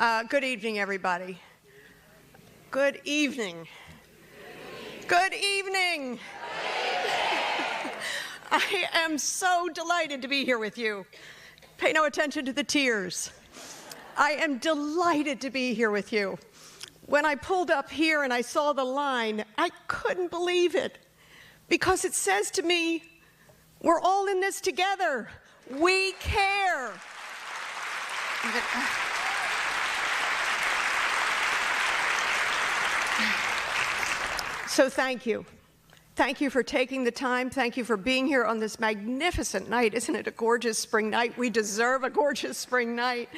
Good evening, everybody. Good evening. Good evening. I am so delighted to be here with you. Pay no attention to the tears. I am delighted to be here with you. When I pulled up here and I saw the line, I couldn't believe it because it says to me, we're all in this together. We care. So thank you. Thank you for taking the time. Thank you for being here on this magnificent night. Isn't it a gorgeous spring night? We deserve a gorgeous spring night.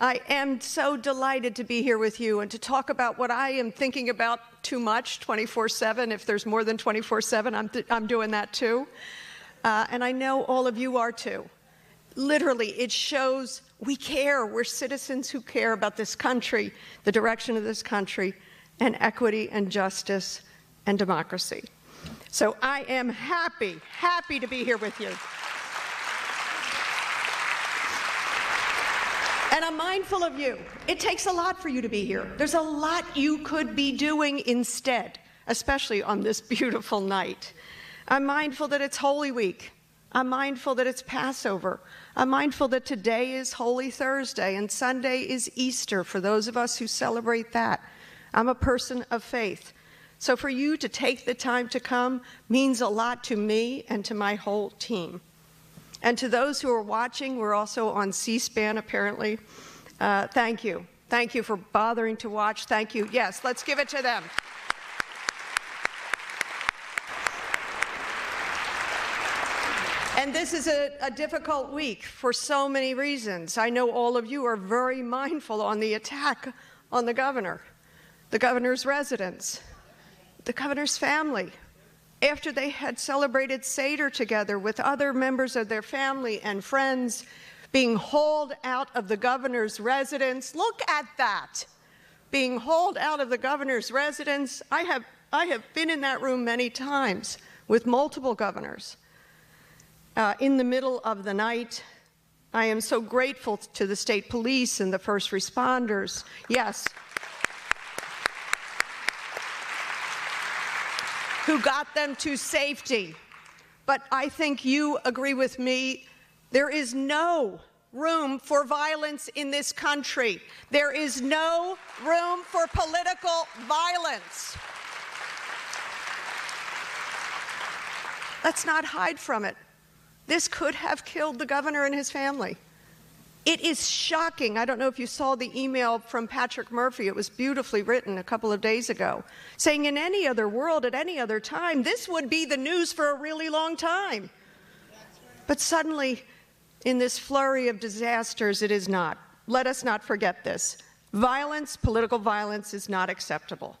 I am so delighted to be here with you and to talk about what I am thinking about too much, 24/7. If there's more than 24/7, I'm doing that too. And I know all of you are too. Literally, it shows we care. We're citizens who care about this country, the direction of this country, and equity and justice and democracy. So I am happy to be here with you. And I'm mindful of you. It takes a lot for you to be here. There's a lot you could be doing instead, especially on this beautiful night. I'm mindful that it's Holy Week. I'm mindful that it's Passover. I'm mindful that today is Holy Thursday and Sunday is Easter for those of us who celebrate that. I'm a person of faith. So for you to take the time to come means a lot to me and to my whole team. And to those who are watching, we're also on C-SPAN apparently. Thank you. Thank you for bothering to watch. Thank you. Yes, let's give it to them. And this is a difficult week for so many reasons. I know all of you are very mindful on the attack on the governor, the governor's residence, the governor's family, after they had celebrated Seder together with other members of their family and friends, being hauled out of the governor's residence. Look at that, being hauled out of the governor's residence. I have been in that room many times with multiple governors. In the middle of the night, I am so grateful to the state police and the first responders. Yes. Who got them to safety. But I think you agree with me, there is no room for violence in this country. There is no room for political violence. Let's not hide from it. This could have killed the governor and his family. It is shocking. I don't know if you saw the email from Patrick Murphy. It was beautifully written a couple of days ago, saying in any other world, at any other time, this would be the news for a really long time. But suddenly, in this flurry of disasters, it is not. Let us not forget this. Violence, political violence, is not acceptable.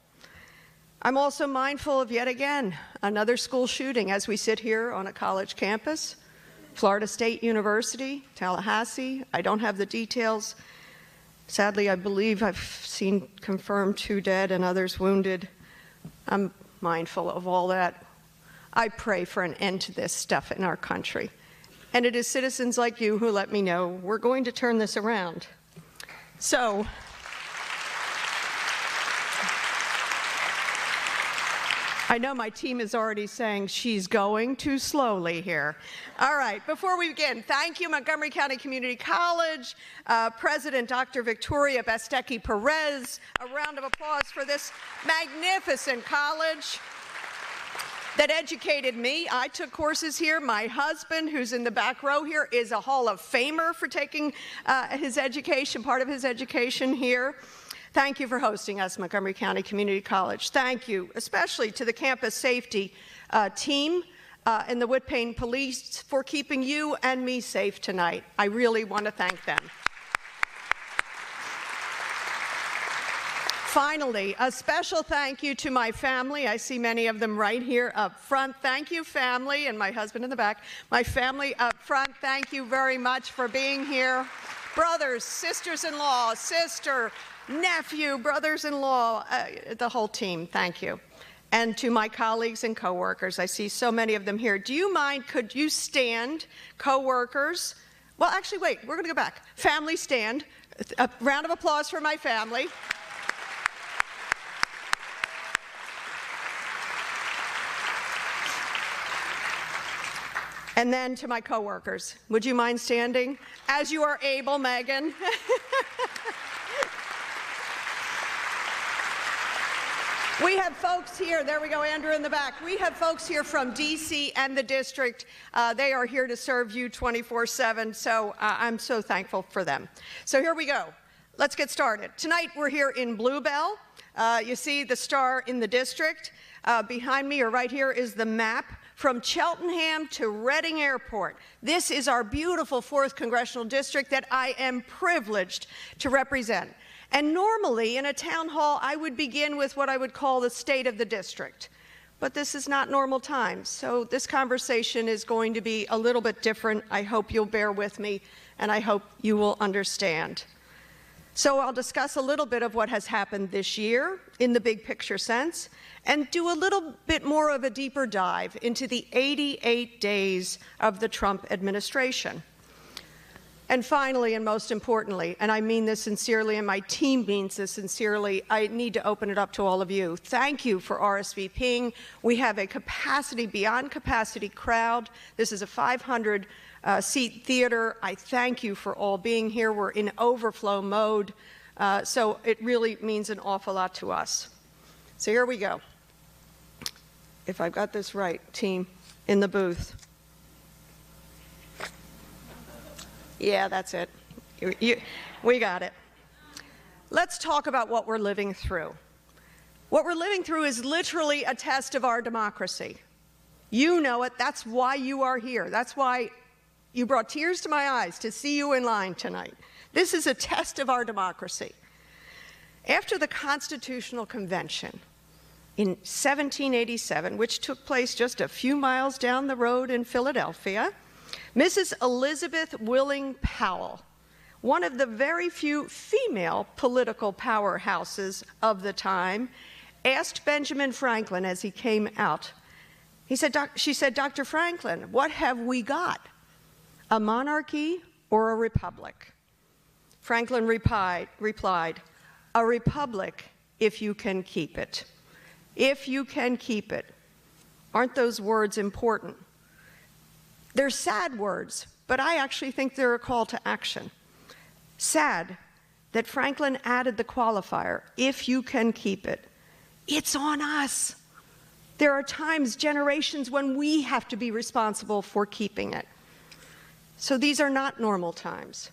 I'm also mindful of, yet again, another school shooting as we sit here on a college campus. Florida State University, Tallahassee. I don't have the details. Sadly, I believe I've seen confirmed 2 dead and others wounded. I'm mindful of all that. I pray for an end to this stuff in our country. And it is citizens like you who let me know we're going to turn this around. So, I know my team is already saying she's going too slowly here. All right, before we begin, thank you, Montgomery County Community College, President Dr. Victoria Bestecki Perez. A round of applause for this magnificent college that educated me. I took courses here. My husband, who's in the back row here, is a Hall of Famer for taking his education, part of his education here. Thank you for hosting us, Montgomery County Community College. Thank you, especially to the campus safety team and the Whitpain Police for keeping you and me safe tonight. I really want to thank them. Finally, a special thank you to my family. I see many of them right here up front. Thank you, family, and my husband in the back. My family up front, thank you very much for being here. Brothers, sisters-in-law, sister, nephew, brothers-in-law, the whole team, thank you. And to my colleagues and coworkers, I see so many of them here. Do you mind, could you stand, coworkers? Well, actually, wait, we're going to go back. Family stand. A round of applause for my family. And then to my coworkers, would you mind standing? As you are able, Megan. We have folks here, there we go, Andrew in the back. We have folks here from DC and the district. They are here to serve you 24/7, so I'm so thankful for them. So here we go. Let's get started. Tonight we're here in Bluebell. You see the star in the district. Behind me or right here is the map from Cheltenham to Reading Airport. This is our beautiful 4th Congressional District that I am privileged to represent. And normally in a town hall, I would begin with what I would call the state of the district. But this is not normal times, so this conversation is going to be a little bit different. I hope you'll bear with me, and I hope you will understand. So I'll discuss a little bit of what has happened this year in the big picture sense, and do a little bit more of a deeper dive into the 88 days of the Trump administration. And finally, and most importantly, and I mean this sincerely and my team means this sincerely, I need to open it up to all of you. Thank you for RSVPing. We have a capacity, beyond capacity crowd. This is a 500 seat theater. I thank you for all being here. We're in overflow mode, so it really means an awful lot to us. So here we go. If I've got this right, team in the booth. Yeah, that's it. We got it. Let's talk about what we're living through. What we're living through is literally a test of our democracy. You know it. That's why you are here. That's why you brought tears to my eyes to see you in line tonight. This is a test of our democracy. After the Constitutional Convention in 1787, which took place just a few miles down the road in Philadelphia, Mrs. Elizabeth Willing Powell, one of the very few female political powerhouses of the time, asked Benjamin Franklin as he came out. She said, Dr. Franklin, what have we got? A monarchy or a republic? Franklin replied, a republic if you can keep it. If you can keep it. Aren't those words important? They're sad words, but I actually think they're a call to action. Sad that Franklin added the qualifier, if you can keep it. It's on us. There are times, generations, when we have to be responsible for keeping it. So these are not normal times.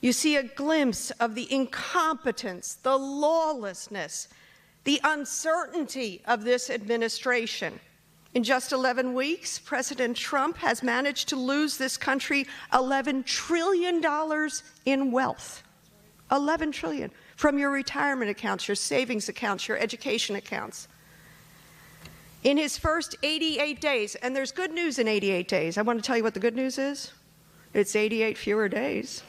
You see a glimpse of the incompetence, the lawlessness, the uncertainty of this administration. In just 11 weeks, President Trump has managed to lose this country $11 trillion in wealth. $11 trillion from your retirement accounts, your savings accounts, your education accounts. In his first 88 days, and there's good news in 88 days. I want to tell you what the good news is. It's 88 fewer days.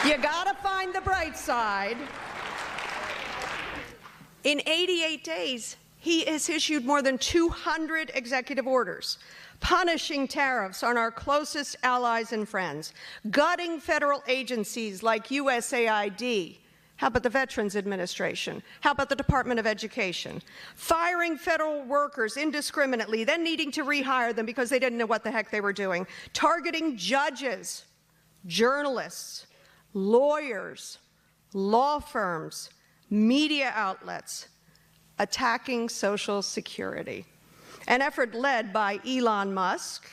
You gotta find the bright side. In 88 days, he has issued more than 200 executive orders, punishing tariffs on our closest allies and friends, gutting federal agencies like USAID. How about the Veterans Administration? How about the Department of Education? Firing federal workers indiscriminately, then needing to rehire them because they didn't know what the heck they were doing. Targeting judges, journalists, lawyers, law firms, media outlets, attacking Social Security. An effort led by Elon Musk,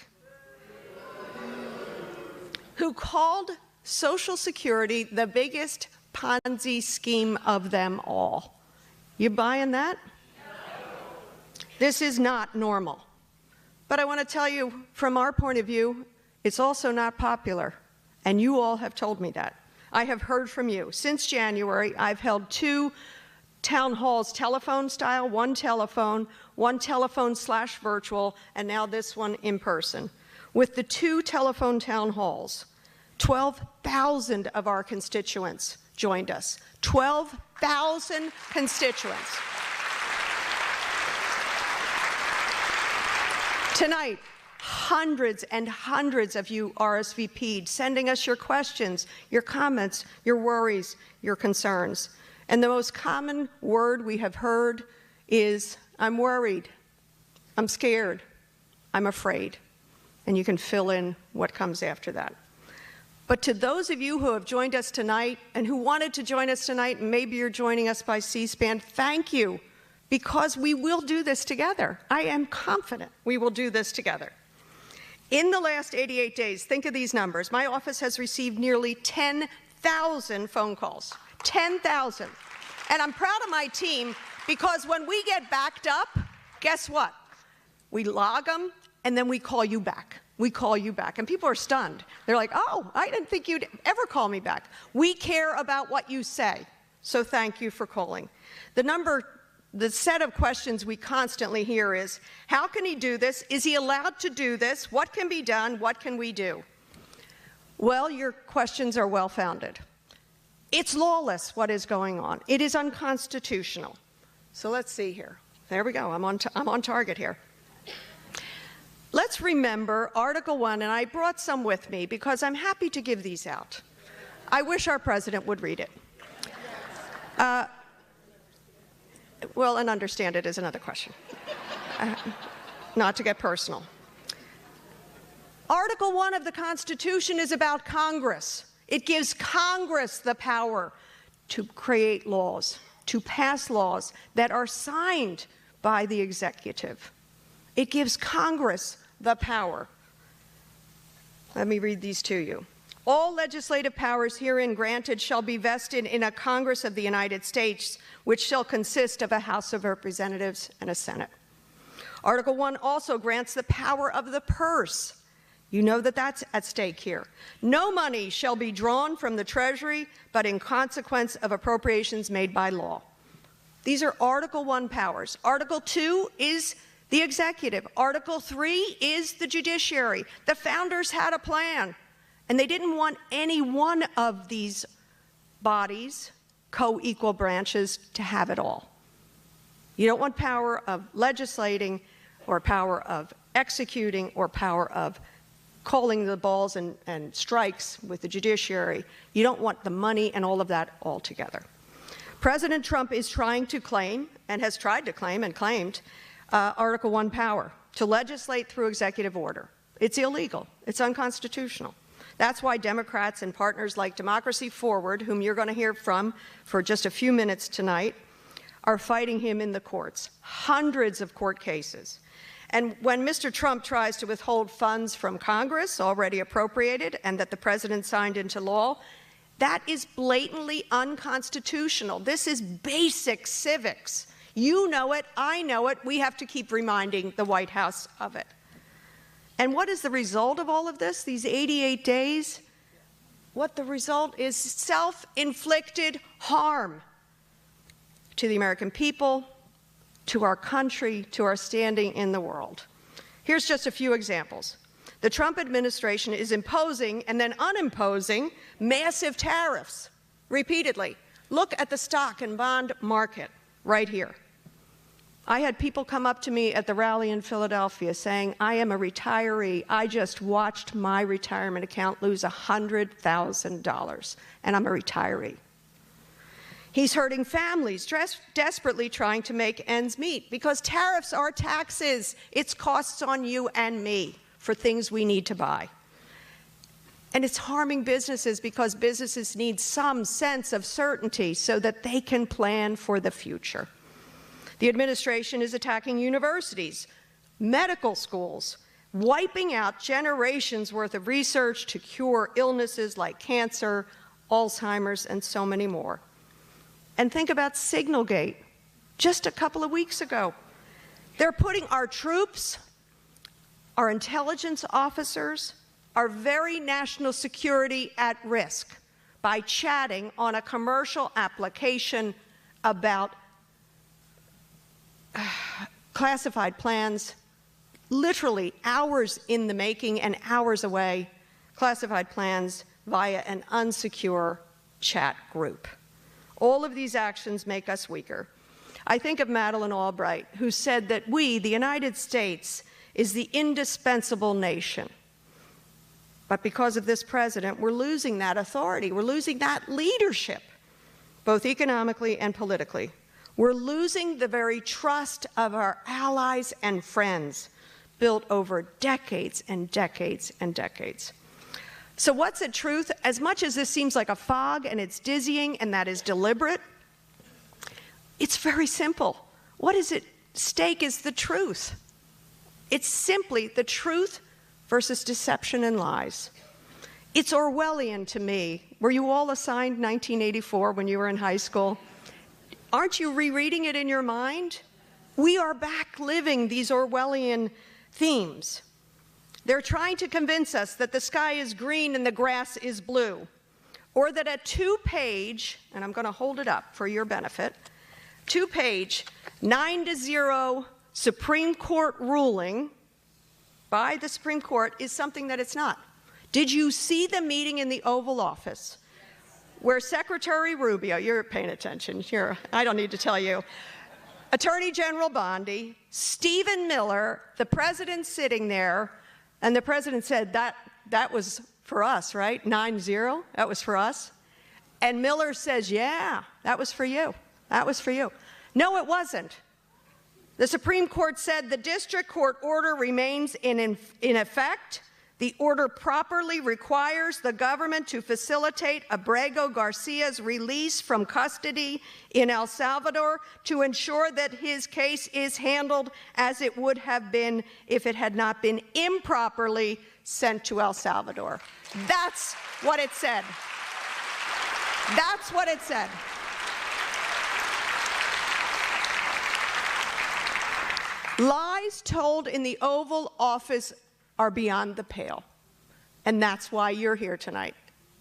who called Social Security the biggest Ponzi scheme of them all. You buying that? This is not normal. But I want to tell you, from our point of view, it's also not popular. And you all have told me that. I have heard from you. Since January, I've held 2 town halls, telephone style, one telephone / virtual, and now this one in person. With the 2 telephone town halls, 12,000 of our constituents joined us. 12,000 constituents. Tonight, Hundreds and hundreds of you RSVP'd, sending us your questions, your comments, your worries, your concerns. And the most common word we have heard is, I'm worried, I'm scared, I'm afraid. And you can fill in what comes after that. But to those of you who have joined us tonight and who wanted to join us tonight, and maybe you're joining us by C-SPAN, thank you, because we will do this together. I am confident we will do this together. In the last 88 days, think of these numbers. My office has received nearly 10,000 phone calls. 10,000. And I'm proud of my team because when we get backed up, guess what? We log them and then we call you back. We call you back. And people are stunned. They're like, oh, I didn't think you'd ever call me back. We care about what you say. So thank you for calling. The set of questions we constantly hear is, how can he do this? Is he allowed to do this? What can be done? What can we do? Well, your questions are well-founded. It's lawless, what is going on. It is unconstitutional. So let's see here. There we go. I'm on target here. Let's remember Article 1, and I brought some with me because I'm happy to give these out. I wish our president would read it. Well, and understand it is another question. Not to get personal. Article 1 of the Constitution is about Congress. It gives Congress the power to create laws, to pass laws that are signed by the executive. It gives Congress the power. Let me read these to you. All legislative powers herein granted shall be vested in a Congress of the United States, which shall consist of a House of Representatives and a Senate. Article 1 also grants the power of the purse. You know that that's at stake here. No money shall be drawn from the Treasury, but in consequence of appropriations made by law. These are Article 1 powers. Article 2 is the executive. Article 3 is the judiciary. The founders had a plan, and they didn't want any one of these bodies, co-equal branches, to have it all. You don't want power of legislating or power of executing or power of calling the balls and strikes with the judiciary. You don't want the money and all of that all together. President Trump is trying to claim, and has tried to claim and claimed, Article 1 power to legislate through executive order. It's illegal. It's unconstitutional. That's why Democrats and partners like Democracy Forward, whom you're going to hear from for just a few minutes tonight, are fighting him in the courts. Hundreds of court cases. And when Mr. Trump tries to withhold funds from Congress already appropriated and that the president signed into law, that is blatantly unconstitutional. This is basic civics. You know it, I know it, we have to keep reminding the White House of it. And what is the result of all of this, these 88 days? What the result is self-inflicted harm to the American people, to our country, to our standing in the world. Here's just a few examples. The Trump administration is imposing and then unimposing massive tariffs repeatedly. Look at the stock and bond market right here. I had people come up to me at the rally in Philadelphia saying, I am a retiree. I just watched my retirement account lose $100,000, and I'm a retiree. He's hurting families, desperately trying to make ends meet, because tariffs are taxes. It's costs on you and me for things we need to buy. And it's harming businesses because businesses need some sense of certainty so that they can plan for the future. The administration is attacking universities, medical schools, wiping out generations' worth of research to cure illnesses like cancer, Alzheimer's, and so many more. And think about Signalgate, just a couple of weeks ago. They're putting our troops, our intelligence officers, our very national security at risk by chatting on a commercial application about classified plans, literally hours in the making and hours away, classified plans via an unsecure chat group. All of these actions make us weaker. I think of Madeleine Albright, who said that we, the United States, is the indispensable nation. But because of this president, we're losing that authority. We're losing that leadership, both economically and politically. We're losing the very trust of our allies and friends built over decades and decades and decades. So what's at truth? As much as this seems like a fog and it's dizzying and that is deliberate, it's very simple. What is at stake is the truth. It's simply the truth versus deception and lies. It's Orwellian to me. Were you all assigned 1984 when you were in high school? Aren't you rereading it in your mind? We are back living these Orwellian themes. They're trying to convince us that the sky is green and the grass is blue, or that a two-page, and I'm going to hold it up for your benefit, two-page, 9-0 Supreme Court ruling by the Supreme Court is something that it's not. Did you see the meeting in the Oval Office where Secretary Rubio, you're paying attention, I don't need to tell you, Attorney General Bondi, Stephen Miller, the president sitting there, and the president said, that was for us, right? 9-0, that was for us. And Miller says, yeah, that was for you. That was for you. No, it wasn't. The Supreme Court said the district court order remains in effect. The order properly requires the government to facilitate Abrego Garcia's release from custody in El Salvador to ensure that his case is handled as it would have been if it had not been improperly sent to El Salvador. That's what it said. That's what it said. Lies told in the Oval Office are beyond the pale. And that's why you're here tonight.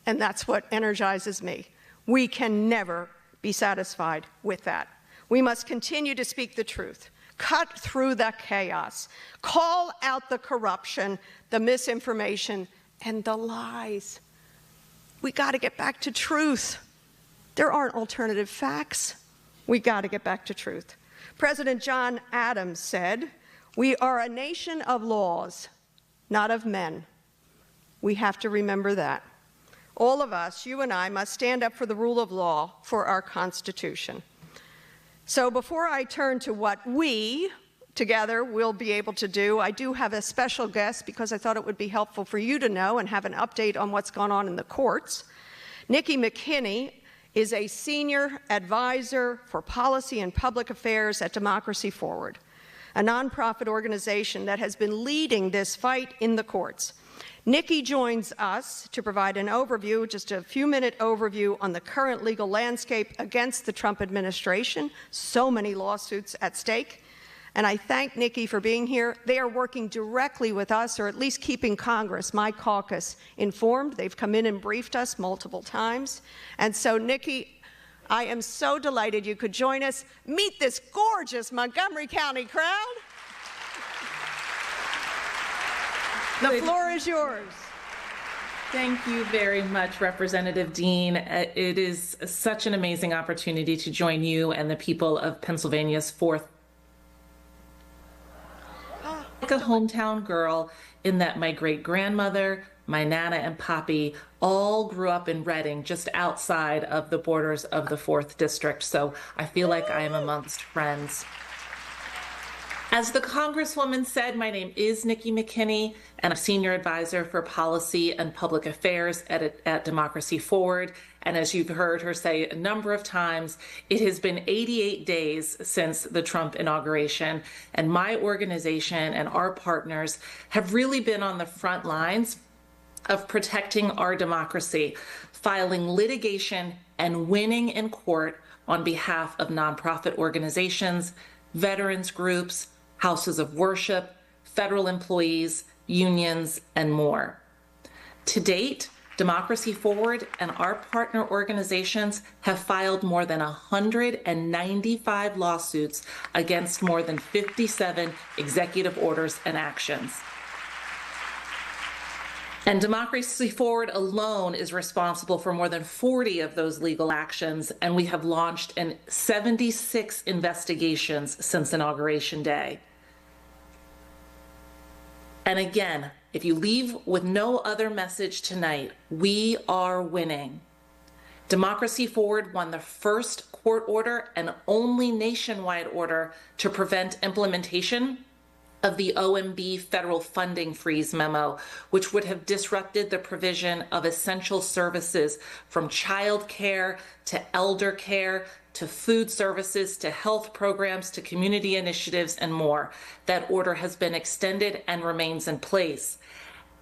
And that's what energizes me. We can never be satisfied with that. We must continue to speak the truth, cut through the chaos, call out the corruption, the misinformation, and the lies. We got to get back to truth. There aren't alternative facts. We got to get back to truth. President John Adams said, "We are a nation of laws, not of men." We have to remember that. All of us, you and I, must stand up for the rule of law, for our Constitution. So before I turn to what we together will be able to do, I do have a special guest because I thought it would be helpful for you to know and have an update on what's gone on in the courts. Nikki McKinney is a senior advisor for policy and public affairs at Democracy Forward, a nonprofit organization that has been leading this fight in the courts. Nikki joins us to provide an overview, just a few-minute overview on the current legal landscape against the Trump administration. So many lawsuits at stake. And I thank Nikki for being here. They are working directly with us, or at least keeping Congress, my caucus, informed. They've come in and briefed us multiple times. And so, Nikki, I am so delighted you could join us. Meet this gorgeous Montgomery County crowd. The floor is yours. Thank you very much, Representative Dean. It is such an amazing opportunity to join you and the people of Pennsylvania's 4th. Like a hometown girl, in that my great-grandmother, my Nana, and Poppy all grew up in Reading, just outside of the borders of the 4th District. So I feel like I am amongst friends. As the Congresswoman said, my name is Nikki McKinney, and I'm Senior Advisor for Policy and Public Affairs at Democracy Forward. And as you've heard her say a number of times, it has been 88 days since the Trump inauguration, and my organization and our partners have really been on the front lines of protecting our democracy, filing litigation and winning in court on behalf of nonprofit organizations, veterans groups, houses of worship, federal employees, unions, and more. To date, Democracy Forward and our partner organizations have filed more than 195 lawsuits against more than 57 executive orders and actions. And Democracy Forward alone is responsible for more than 40 of those legal actions, and we have launched 76 investigations since Inauguration Day. And again, if you leave with no other message tonight, we are winning. Democracy Forward won the first court order and only nationwide order to prevent implementation of the OMB federal funding freeze memo, which would have disrupted the provision of essential services from child care to elder care to food services to health programs to community initiatives and more. That order has been extended and remains in place.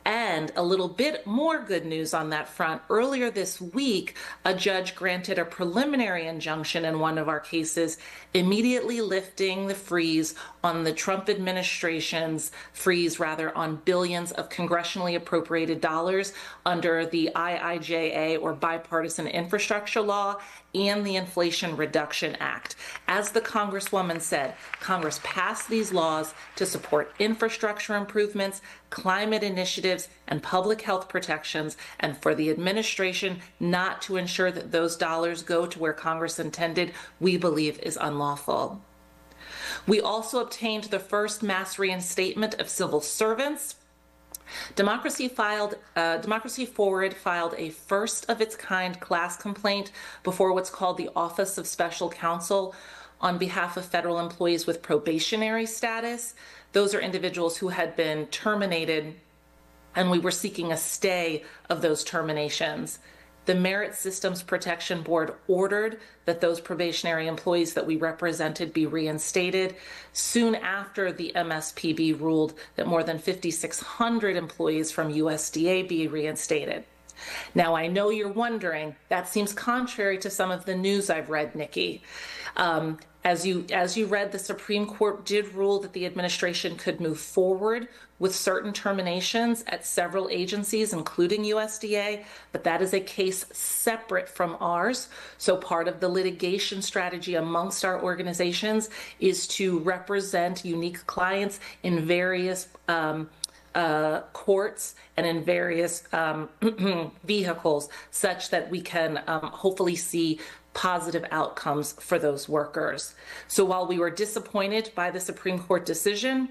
And a little bit more good news on that front. Earlier this week, a judge granted a preliminary injunction in one of our cases, immediately lifting the freeze on the Trump administration's on billions of congressionally appropriated dollars under the IIJA, or Bipartisan Infrastructure Law, and the Inflation Reduction Act. As the Congresswoman said, Congress passed these laws to support infrastructure improvements, climate initiatives, and public health protections, and for the administration not to ensure that those dollars go to where Congress intended, we believe is unlawful. We also obtained the first mass reinstatement of civil servants. Democracy Forward filed a first-of-its-kind class complaint before what's called the Office of Special Counsel on behalf of federal employees with probationary status. Those are individuals who had been terminated, and we were seeking a stay of those terminations. The Merit Systems Protection Board ordered that those probationary employees that we represented be reinstated. Soon after, the MSPB ruled that more than 5,600 employees from USDA be reinstated. Now, I know you're wondering, that seems contrary to some of the news I've read, Nikki. As you read, the Supreme Court did rule that the administration could move forward with certain terminations at several agencies, including USDA, but that is a case separate from ours. So part of the litigation strategy amongst our organizations is to represent unique clients in various courts and in various vehicles, such that we can hopefully see positive outcomes for those workers. So while we were disappointed by the Supreme Court decision,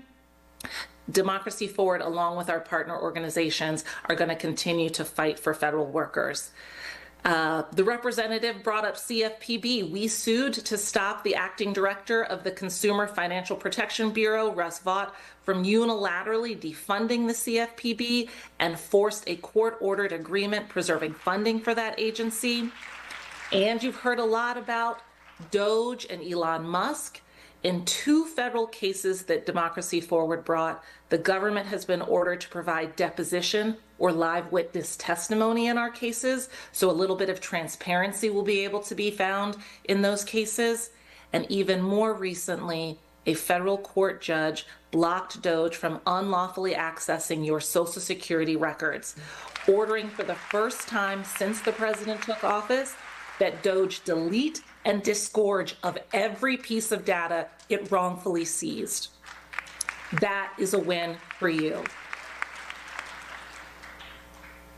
Democracy Forward, along with our partner organizations, are going to continue to fight for federal workers. The representative brought up CFPB. We sued to stop the acting director of the Consumer Financial Protection Bureau, Russ Vought, from unilaterally defunding the CFPB and forced a court-ordered agreement preserving funding for that agency. And you've heard a lot about Doge and Elon Musk. In two federal cases that Democracy Forward brought, the government has been ordered to provide deposition or live witness testimony in our cases, so a little bit of transparency will be able to be found in those cases. And even more recently, a federal court judge blocked Doge from unlawfully accessing your Social Security records, ordering for the first time since the president took office that Doge delete and disgorge of every piece of data it wrongfully seized. That is a win for you.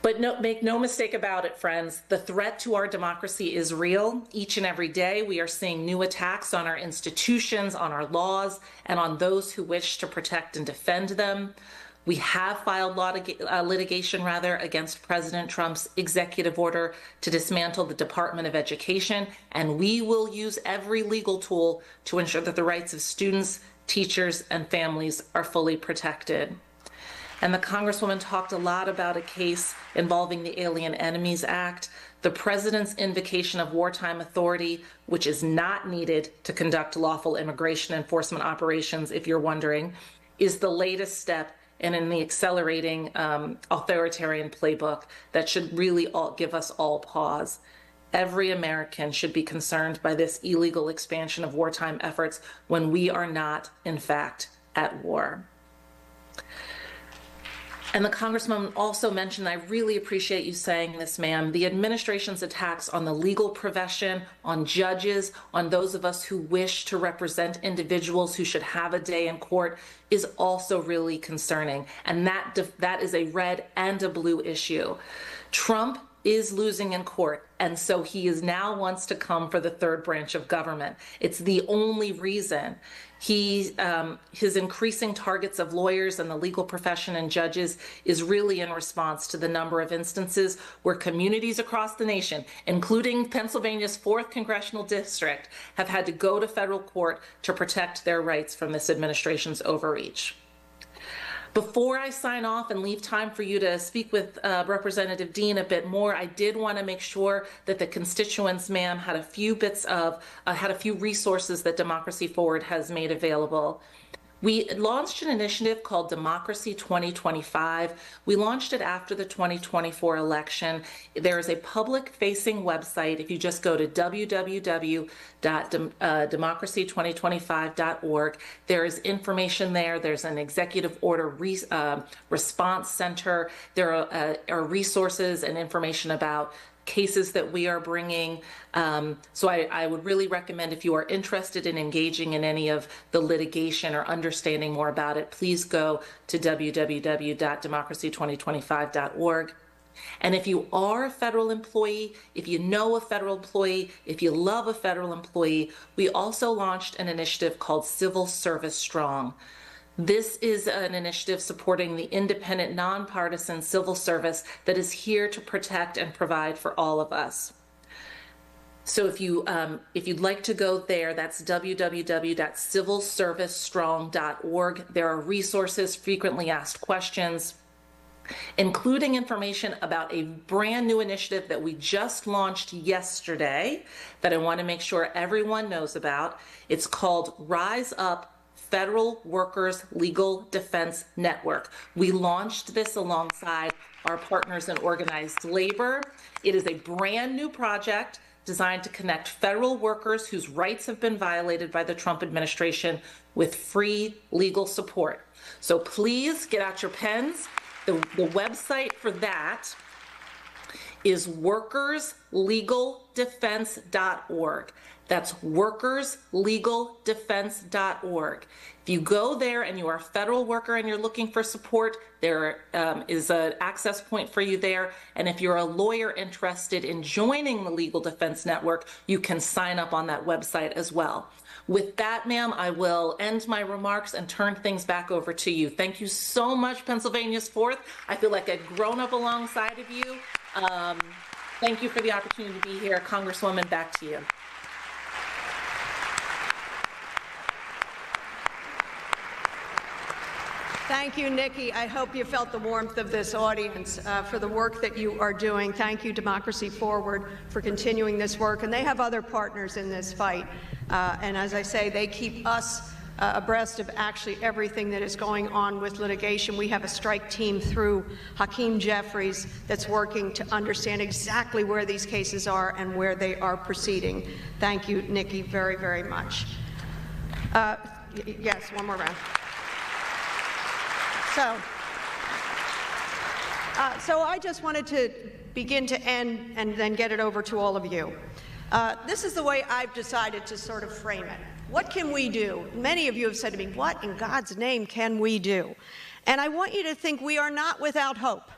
But make no mistake about it, friends, the threat to our democracy is real. Each and every day we are seeing new attacks on our institutions, on our laws, and on those who wish to protect and defend them. We have filed litigation against President Trump's executive order to dismantle the Department of Education, and we will use every legal tool to ensure that the rights of students, teachers, and families are fully protected. And the Congresswoman talked a lot about a case involving the Alien Enemies Act. The president's invocation of wartime authority, which is not needed to conduct lawful immigration enforcement operations, if you're wondering, is the latest step and in the accelerating authoritarian playbook that should really give us all pause. Every American should be concerned by this illegal expansion of wartime efforts when we are not, in fact, at war. And the Congresswoman also mentioned, I really appreciate you saying this, ma'am, the administration's attacks on the legal profession, on judges, on those of us who wish to represent individuals who should have a day in court is also really concerning. And that is a red and a blue issue. Trump is losing in court, and so he now wants to come for the third branch of government. It's the only reason. His increasing targets of lawyers and the legal profession and judges is really in response to the number of instances where communities across the nation, including Pennsylvania's 4th Congressional District, have had to go to federal court to protect their rights from this administration's overreach. Before I sign off and leave time for you to speak with Representative Dean a bit more, I did want to make sure that the constituents, ma'am, had a few resources that Democracy Forward has made available. We launched an initiative called Democracy 2025. We launched it after the 2024 election. There is a public-facing website. If you just go to www.democracy2025.org, there is information there. There's an executive order response center. There are resources and information about cases that we are bringing. So I would really recommend, if you are interested in engaging in any of the litigation or understanding more about it, please go to www.democracy2025.org. And if you are a federal employee, if you know a federal employee, if you love a federal employee, we also launched an initiative called Civil Service Strong. This is an initiative supporting the independent, nonpartisan civil service that is here to protect and provide for all of us. So if you'd like to go there, that's www.civilservicestrong.org. There are resources, frequently asked questions, including information about a brand new initiative that we just launched yesterday that I want to make sure everyone knows about. It's called Rise Up Federal Workers Legal Defense Network. We launched this alongside our partners in organized labor. It is a brand new project designed to connect federal workers whose rights have been violated by the Trump administration with free legal support. So please get out your pens. The website for that is workerslegaldefense.org. That's workerslegaldefense.org. If you go there and you are a federal worker and you're looking for support, there is an access point for you there. And if you're a lawyer interested in joining the Legal Defense Network, you can sign up on that website as well. With that, ma'am, I will end my remarks and turn things back over to you. Thank you so much, Pennsylvania's 4th. I feel like I've grown up alongside of you. Thank you for the opportunity to be here. Congresswoman, back to you. Thank you, Nikki. I hope you felt the warmth of this audience for the work that you are doing. Thank you, Democracy Forward, for continuing this work. And they have other partners in this fight. And as I say, they keep us abreast of actually everything that is going on with litigation. We have a strike team through Hakeem Jeffries that's working to understand exactly where these cases are and where they are proceeding. Thank you, Nikki, very, very much. Yes, one more round. So I just wanted to begin to end and then get it over to all of you. This is the way I've decided to sort of frame it. What can we do? Many of you have said to me, what in God's name can we do? And I want you to think we are not without hope,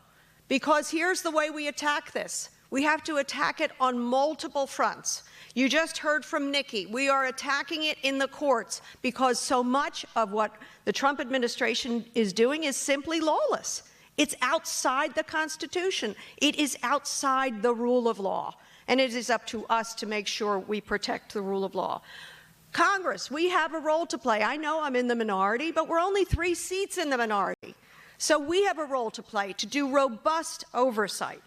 because here's the way we attack this. We have to attack it on multiple fronts. You just heard from Nikki. We are attacking it in the courts because so much of what the Trump administration is doing is simply lawless. It's outside the Constitution. It is outside the rule of law. And it is up to us to make sure we protect the rule of law. Congress, we have a role to play. I know I'm in the minority, but we're only 3 seats in the minority. So we have a role to play to do robust oversight.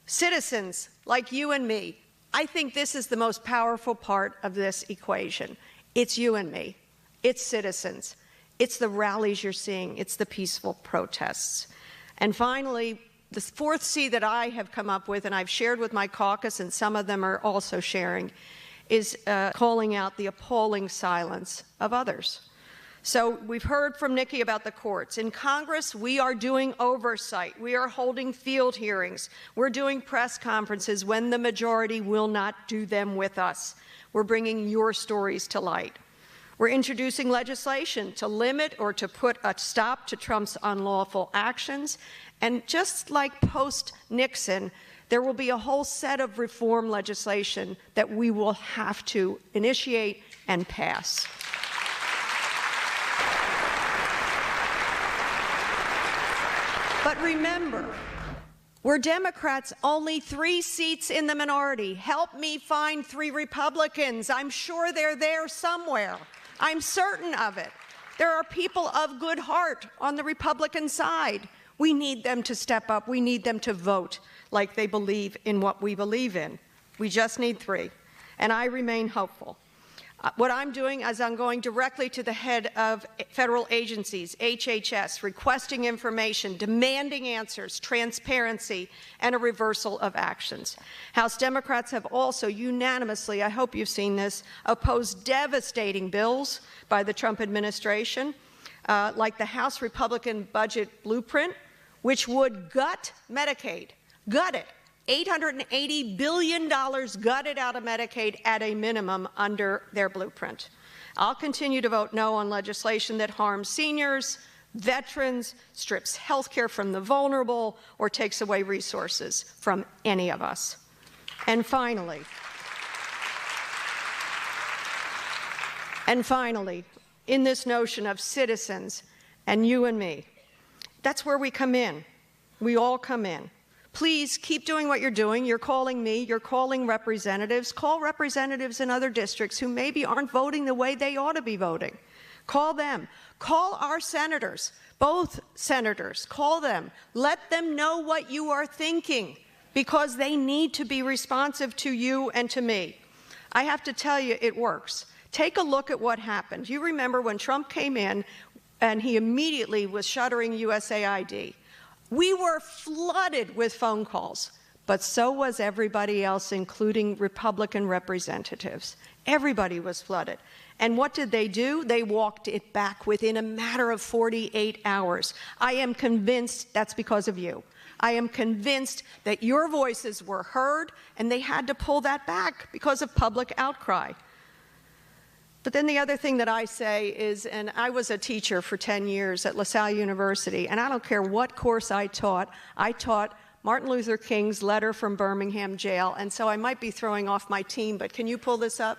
Citizens like you and me, I think this is the most powerful part of this equation. It's you and me. It's citizens. It's the rallies you're seeing. It's the peaceful protests. And finally, the 4th C that I have come up with, and I've shared with my caucus, and some of them are also sharing, is calling out the appalling silence of others. So we've heard from Nikki about the courts. In Congress, we are doing oversight. We are holding field hearings. We're doing press conferences when the majority will not do them with us. We're bringing your stories to light. We're introducing legislation to limit or to put a stop to Trump's unlawful actions. And just like post-Nixon, there will be a whole set of reform legislation that we will have to initiate and pass. remember, we're Democrats, only 3 seats in the minority. Help me find 3 Republicans. I'm sure they're there somewhere. I'm certain of it. There are people of good heart on the Republican side. We need them to step up. We need them to vote like they believe in what we believe in. We just need 3. And I remain hopeful. What I'm doing is I'm going directly to the head of federal agencies, HHS, requesting information, demanding answers, transparency, and a reversal of actions. House Democrats have also unanimously, I hope you've seen this, opposed devastating bills by the Trump administration, like the House Republican budget blueprint, which would gut Medicaid, gut it. $880 billion gutted out of Medicaid at a minimum under their blueprint. I'll continue to vote no on legislation that harms seniors, veterans, strips health care from the vulnerable, or takes away resources from any of us. And finally, in this notion of citizens and you and me, that's where we come in. We all come in. Please keep doing what you're doing. You're calling me. You're calling representatives. Call representatives in other districts who maybe aren't voting the way they ought to be voting. Call them. Call our senators, both senators. Call them. Let them know what you are thinking, because they need to be responsive to you and to me. I have to tell you, it works. Take a look at what happened. You remember when Trump came in and he immediately was shuttering USAID. We were flooded with phone calls, but so was everybody else, including Republican representatives. Everybody was flooded. And what did they do? They walked it back within a matter of 48 hours. I am convinced that's because of you. I am convinced that your voices were heard, and they had to pull that back because of public outcry. But then the other thing that I say is, and I was a teacher for 10 years at LaSalle University, and I don't care what course I taught Martin Luther King's letter from Birmingham jail, and so I might be throwing off my team, but can you pull this up?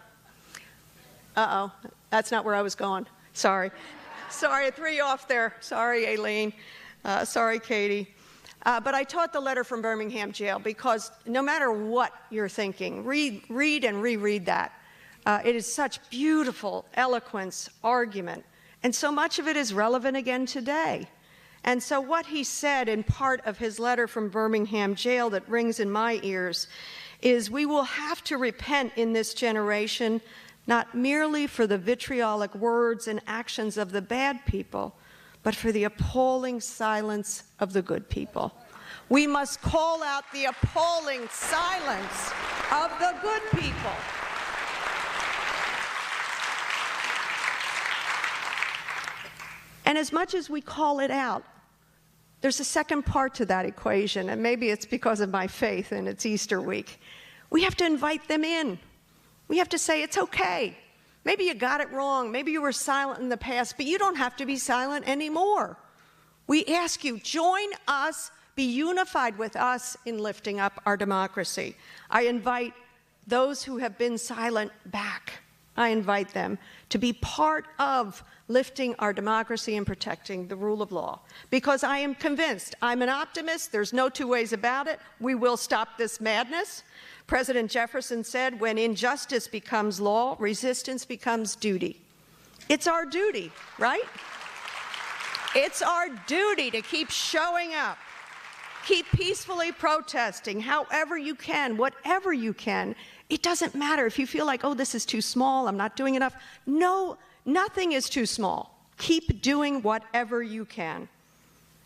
Uh-oh, that's not where I was going. Sorry. Sorry, I threw you off there. Sorry, Aileen. Sorry, Katie. But I taught the letter from Birmingham jail because no matter what you're thinking, read and reread that. It is such beautiful eloquence, argument, and so much of it is relevant again today. And so what he said in part of his letter from Birmingham jail that rings in my ears is, we will have to repent in this generation, not merely for the vitriolic words and actions of the bad people, but for the appalling silence of the good people. We must call out the appalling silence of the good people. And as much as we call it out, there's a second part to that equation, and maybe it's because of my faith and it's Easter week. We have to invite them in. We have to say, it's okay. Maybe you got it wrong. Maybe you were silent in the past, but you don't have to be silent anymore. We ask you, join us, be unified with us in lifting up our democracy. I invite those who have been silent back. I invite them to be part of lifting our democracy and protecting the rule of law. Because I am convinced, I'm an optimist, there's no two ways about it, we will stop this madness. President Jefferson said, when injustice becomes law, resistance becomes duty. It's our duty, right? It's our duty to keep showing up, keep peacefully protesting, however you can, whatever you can. It doesn't matter if you feel like, oh, this is too small, I'm not doing enough. No, nothing is too small. Keep doing whatever you can.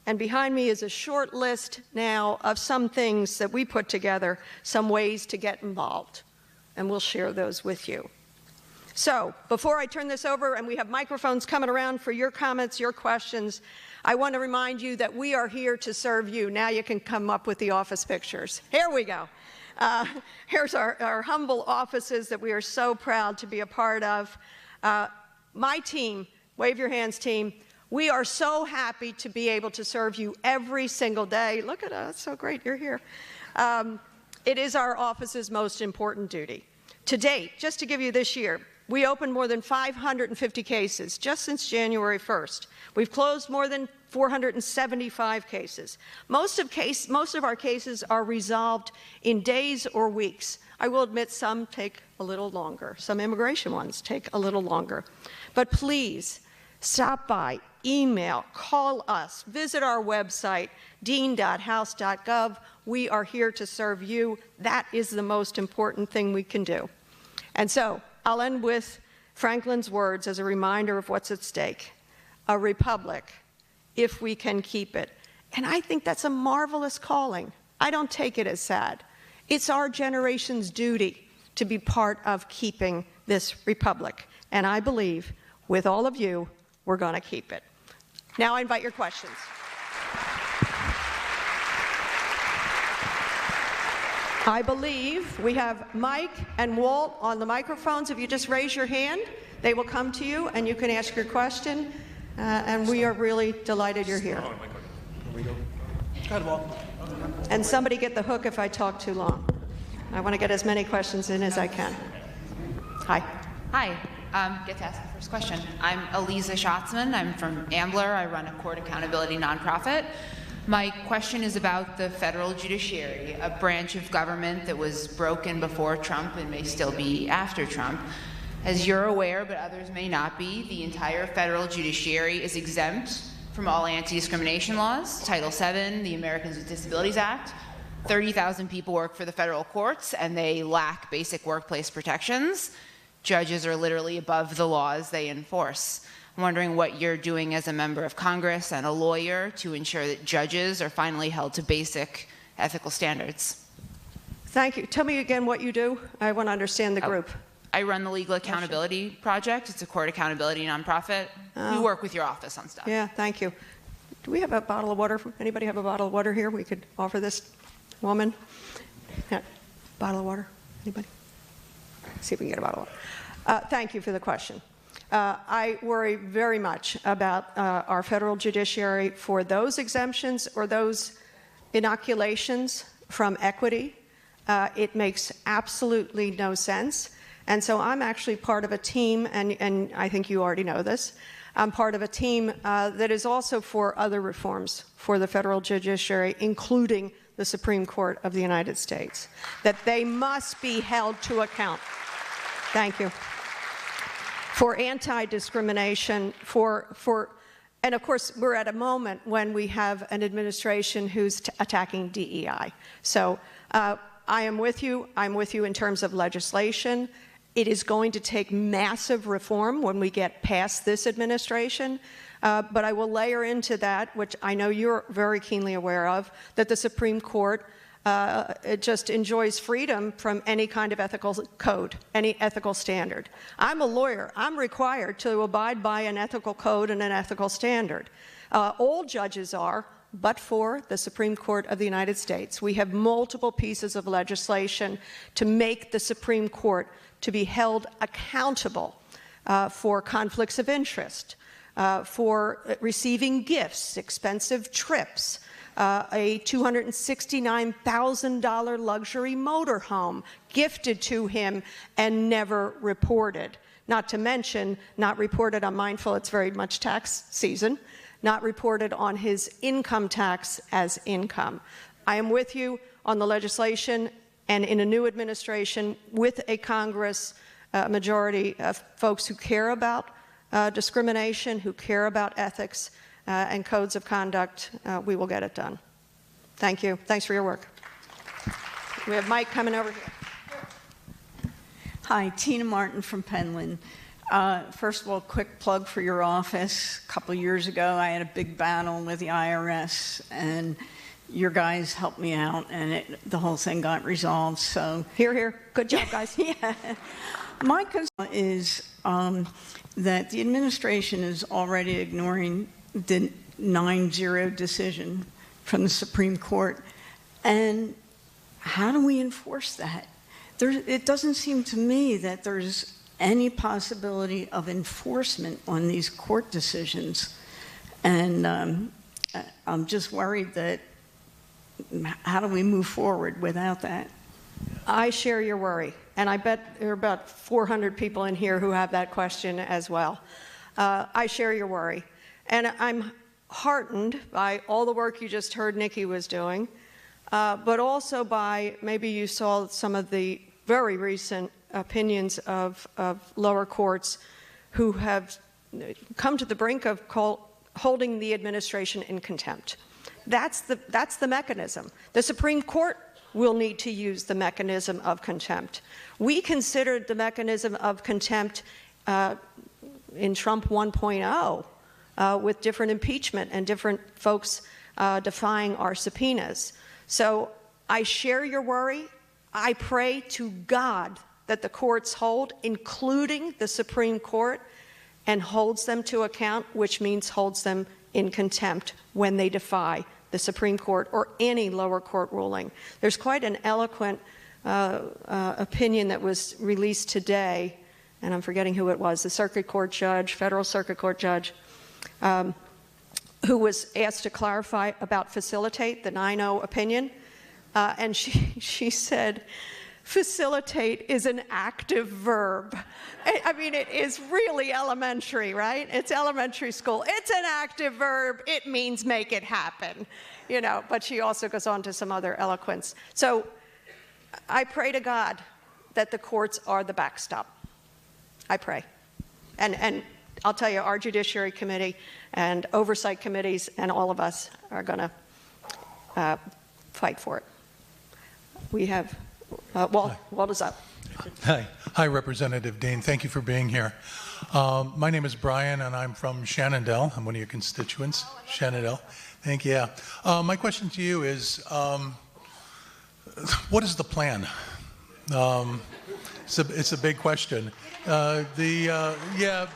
And behind me is a short list now of some things that we put together, some ways to get involved. And we'll share those with you. So before I turn this over, and we have microphones coming around for your comments, your questions, I want to remind you that we are here to serve you. Now you can come up with the office pictures. Here we go. Here's our humble offices that we are so proud to be a part of. My team, wave your hands team, we are so happy to be able to serve you every single day. Look at us, so great you're here. It is our office's most important duty. To date, just to give you this year, we opened more than 550 cases just since January 1st. We've closed more than 475 cases. Most of our cases are resolved in days or weeks. I will admit some take a little longer. Some immigration ones take a little longer. But please, stop by, email, call us, visit our website, dean.house.gov. We are here to serve you. That is the most important thing we can do. And so I'll end with Franklin's words as a reminder of what's at stake. A republic, if we can keep it. And I think that's a marvelous calling. I don't take it as sad. It's our generation's duty to be part of keeping this republic. And I believe, with all of you, we're going to keep it. Now I invite your questions. I believe we have Mike and Walt on the microphones. If you just raise your hand, they will come to you and you can ask your question. And we are really delighted you're here. Go ahead, Walt. And somebody get the hook if I talk too long. I want to get as many questions in as I can. Hi. Hi. Get to ask the first question. I'm Eliza Schatzman. I'm from Ambler. I run a court accountability nonprofit. My question is about the federal judiciary, a branch of government that was broken before Trump and may still be after Trump. As you're aware, but others may not be, the entire federal judiciary is exempt from all anti-discrimination laws. Title VII, the Americans with Disabilities Act. 30,000 people work for the federal courts, and they lack basic workplace protections. Judges are literally above the laws they enforce. I'm wondering what you're doing as a member of Congress and a lawyer to ensure that judges are finally held to basic ethical standards. Thank you. Tell me again what you do. I want to understand the group. I run the Legal Accountability Project. It's a court accountability nonprofit. We work with your office on stuff. Yeah, thank you. Do we have a bottle of water? Anybody have a bottle of water here we could offer this woman? Yeah. Bottle of water? Anybody? See if we can get a bottle of water. Thank you for the question. I worry very much about our federal judiciary for those exemptions or those inoculations from equity. It makes absolutely no sense. And so I'm actually part of a team, and I think you already know this, I'm part of a team that is also for other reforms for the federal judiciary, including the Supreme Court of the United States, that they must be held to account. Thank you. For anti-discrimination, and of course, we're at a moment when we have an administration who's attacking DEI. So I am with you. I'm with you in terms of legislation. It is going to take massive reform when we get past this administration. But I will layer into that, which I know you're very keenly aware of, that the Supreme Court it just enjoys freedom from any kind of ethical code, any ethical standard. I'm a lawyer. I'm required to abide by an ethical code and an ethical standard. All judges are, but for the Supreme Court of the United States. We have multiple pieces of legislation to make the Supreme Court to be held accountable for conflicts of interest, for receiving gifts, expensive trips, a $269,000 luxury motorhome gifted to him and never reported. Not to mention, not reported, I'm mindful it's very much tax season, not reported on his income tax as income. I am with you on the legislation, and in a new administration with a Congress majority of folks who care about discrimination, who care about ethics and codes of conduct, we will get it done. Thank you. Thanks for your work. We have Mike coming over here. Hi, Tina Martin from Penland. First of all, quick plug for your office. A couple of years ago, I had a big battle with the IRS, and your guys helped me out, and the whole thing got resolved. So Hear, hear. Good job, guys. yeah. My concern is that the administration is already ignoring the 9-0 decision from the Supreme Court. And how do we enforce that? It doesn't seem to me that there's any possibility of enforcement on these court decisions. And I'm just worried that how do we move forward without that? I share your worry, and I bet there are about 400 people in here who have that question as well. I share your worry, and heartened by all the work you just heard Nikki was doing, but also by, maybe you saw some of the very recent opinions of lower courts who have come to the brink of holding the administration in contempt. That's the mechanism. The Supreme Court will need to use the mechanism of contempt. We considered the mechanism of contempt in Trump 1.0 with different impeachment and different folks defying our subpoenas. So I share your worry. I pray to God that the courts hold, including the Supreme Court, and holds them to account, which means holds them in contempt when they defy the Supreme Court or any lower court ruling. There's quite an eloquent opinion that was released today, and I'm forgetting who it was, the circuit court judge, federal circuit court judge, who was asked to clarify about facilitate, the 9-0 opinion, and she said, facilitate is an active verb. I mean, it is really elementary, right? It's elementary school. It's an active verb. It means make it happen, you know, but she also goes on to some other eloquence. So I pray to God that the courts are the backstop. I pray. And I'll tell you, our Judiciary Committee and oversight committees and all of us are going to fight for it. We have Walt is up. Hi, Representative Dean. Thank you for being here. My name is Brian, and I'm from Shenandoah. I'm one of your constituents, Shenandoah. Thank you. My question to you is, what is the plan? It's a big question. The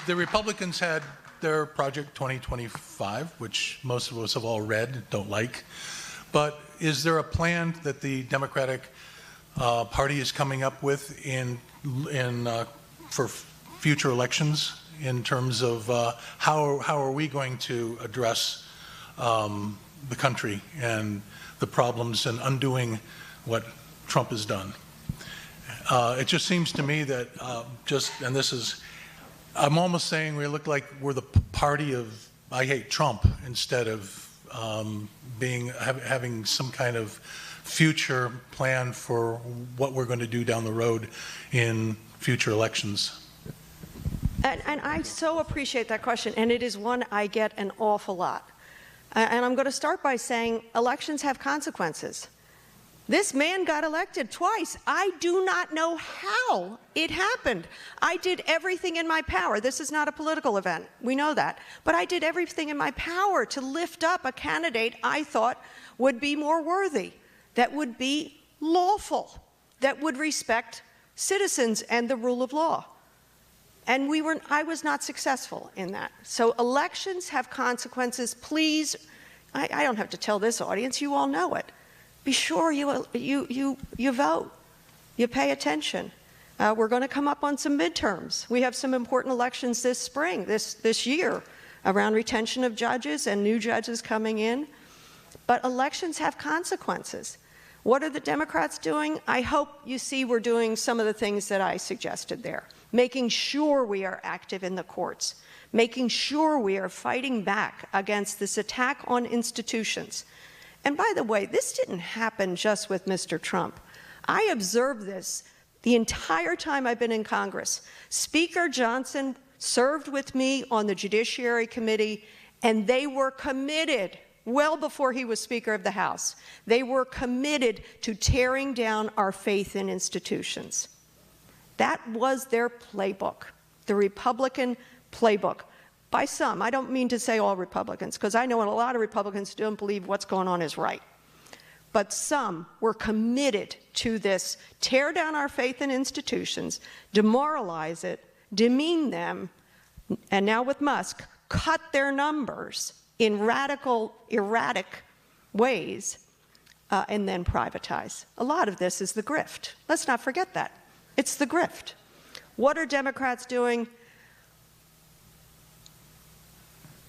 Republicans had their Project 2025, which most of us have all read, don't like. But is there a plan that the Democratic Party is coming up with for future elections in terms of how are we going to address the country and the problems and undoing what Trump has done? It just seems to me that I'm almost saying we look like we're the party of I hate Trump instead of having some kind of future plan for what we're going to do down the road in future elections. And I so appreciate that question, and it is one I get an awful lot. And I'm going to start by saying elections have consequences. This man got elected twice. I do not know how it happened. I did everything in my power. This is not a political event. We know that. But I did everything in my power to lift up a candidate I thought would be more worthy, that would be lawful, that would respect citizens and the rule of law. And I was not successful in that. So elections have consequences. Please, I don't have to tell this audience. You all know it. Be sure you vote. You pay attention. We're going to come up on some midterms. We have some important elections this spring, this year, around retention of judges and new judges coming in. But elections have consequences. What are the Democrats doing? I hope you see we're doing some of the things that I suggested there. Making sure we are active in the courts. Making sure we are fighting back against this attack on institutions. And by the way, this didn't happen just with Mr. Trump. I observed this the entire time I've been in Congress. Speaker Johnson served with me on the Judiciary Committee, and they were committed, well before he was Speaker of the House, they were committed to tearing down our faith in institutions. That was their playbook, the Republican playbook. By some, I don't mean to say all Republicans, because I know a lot of Republicans don't believe what's going on is right. But some were committed to this, tear down our faith in institutions, demoralize it, demean them, and now with Musk, cut their numbers in radical, erratic ways, and then privatize. A lot of this is the grift. Let's not forget that. It's the grift. What are Democrats doing?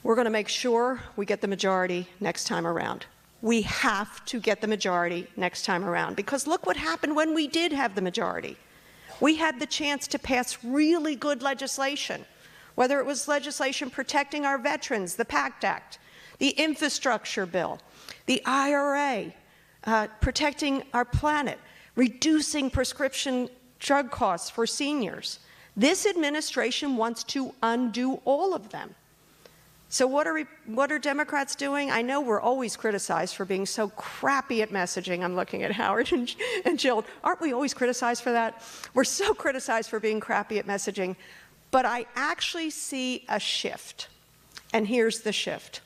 We're going to make sure we get the majority next time around. We have to get the majority next time around, because look what happened when we did have the majority. We had the chance to pass really good legislation. whether it was legislation protecting our veterans, the PACT Act, the infrastructure bill, the IRA, protecting our planet, reducing prescription drug costs for seniors. This administration wants to undo all of them. So what are Democrats doing? I know we're always criticized for being so crappy at messaging. I'm looking at Howard and Jill. Aren't we always criticized for that? We're so criticized for being crappy at messaging. But I actually see a shift. And here's the shift.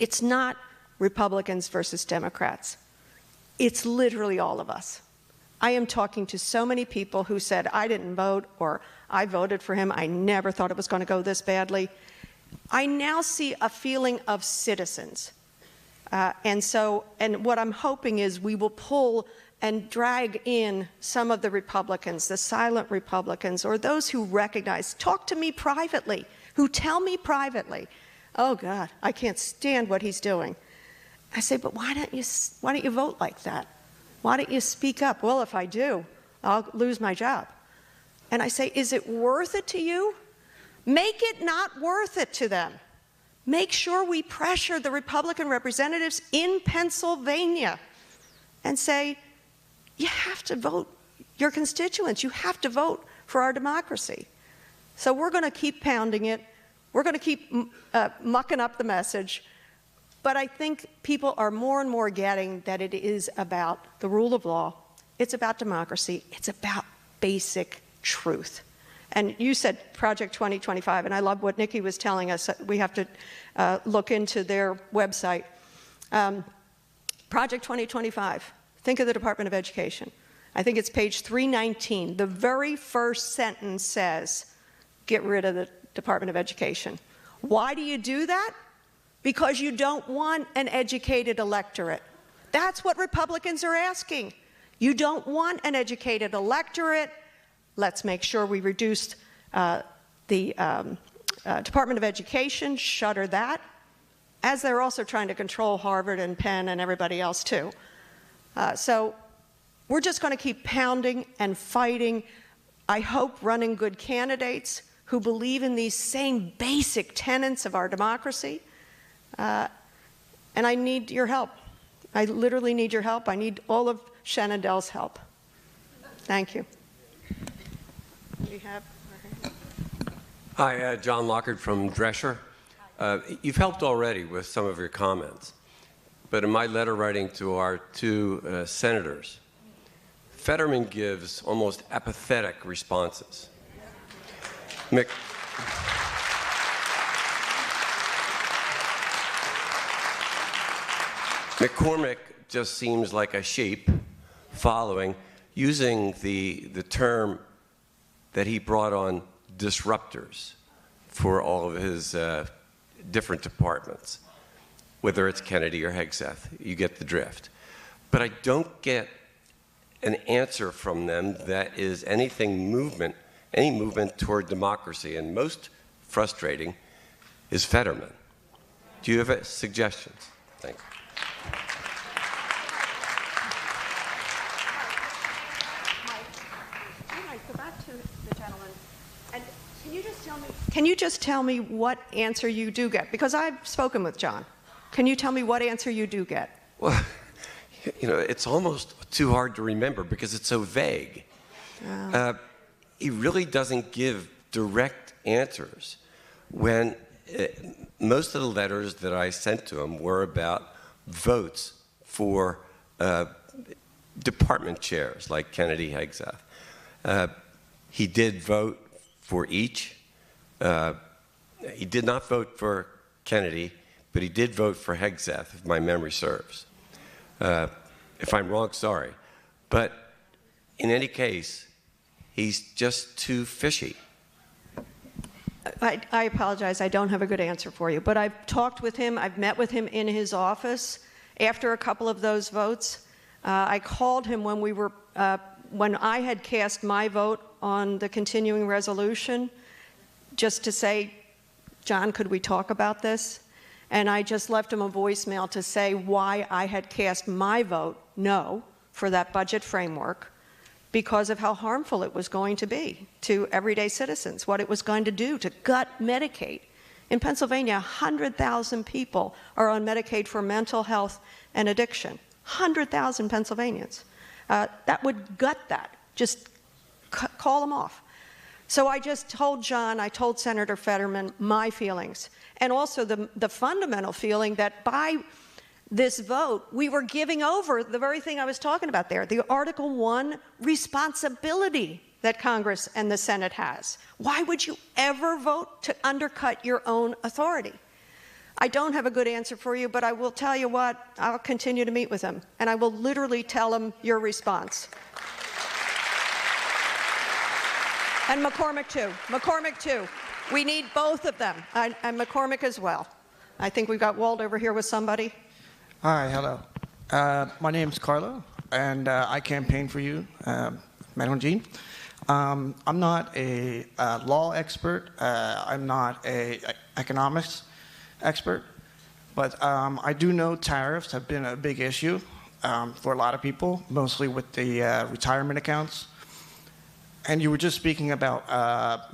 It's not Republicans versus Democrats. It's literally all of us. I am talking to so many people who said, I didn't vote, or I voted for him. I never thought it was going to go this badly. I now see a feeling of citizens. And what I'm hoping is we will pull and drag in some of the Republicans, the silent Republicans, or those who recognize, talk to me privately, who tell me privately, oh God, I can't stand what he's doing. I say, but why don't you vote like that? Why don't you speak up? Well, if I do, I'll lose my job. And I say, is it worth it to you? Make it not worth it to them. Make sure we pressure the Republican representatives in Pennsylvania and say, you have to vote your constituents. You have to vote for our democracy. So we're going to keep pounding it. We're going to keep mucking up the message. But I think people are more and more getting that it is about the rule of law. It's about democracy. It's about basic truth. And you said Project 2025, and I love what Nikki was telling us. We have to look into their website. Project 2025, think of the Department of Education. I think it's page 319. The very first sentence says, get rid of the Department of Education. Why do you do that? Because you don't want an educated electorate. That's what Republicans are asking. You don't want an educated electorate. Let's make sure we reduce the Department of Education, shutter that, as they're also trying to control Harvard and Penn and everybody else too. So we're just going to keep pounding and fighting. I hope running good candidates who believe in these same basic tenets of our democracy. And I need your help. I literally need your help. I need all of Shenandoah's help. Thank you. Hi, John Lockard from Drescher. You've helped already with some of your comments, but in my letter writing to our two senators, Fetterman gives almost apathetic responses. McCormick just seems like a sheep following, using the term that he brought on disruptors for all of his different departments, whether it's Kennedy or Hegseth. You get the drift. But I don't get an answer from them that is any movement toward democracy. And most frustrating is Fetterman. Do you have suggestions? Thanks. Can you just tell me what answer you do get? Because I've spoken with John. Can you tell me what answer you do get? Well, you know, it's almost too hard to remember because it's so vague. Oh. He really doesn't give direct answers when most of the letters that I sent to him were about votes for department chairs like Kennedy Hegseth. He did vote for each. He did not vote for Kennedy, but he did vote for Hegseth, if my memory serves. If I'm wrong, sorry. But in any case, he's just too fishy. I apologize. I don't have a good answer for you. But I've talked with him. I've met with him in his office after a couple of those votes. I called him when I had cast my vote on the continuing resolution, just to say, John, could we talk about this? And I just left him a voicemail to say why I had cast my vote no for that budget framework. because of how harmful it was going to be to everyday citizens, what it was going to do to gut Medicaid. In Pennsylvania, 100,000 people are on Medicaid for mental health and addiction. 100,000 Pennsylvanians. That would gut that, just call them off. So I just told John, I told Senator Fetterman my feelings, and also the fundamental feeling that by this vote, we were giving over the very thing I was talking about there, the Article 1 responsibility that Congress and the Senate has. Why would you ever vote to undercut your own authority? I don't have a good answer for you, but I will tell you what, I'll continue to meet with him, and I will literally tell him your response. And McCormick too. We need both of them, and McCormick as well. I think we've got Walt over here with somebody. Hi, hello. My name's Carlo, and I campaign for you, Madeleine Dean. I'm not a law expert. I'm not a economics expert, but I do know tariffs have been a big issue for a lot of people, mostly with the retirement accounts. And you were just speaking about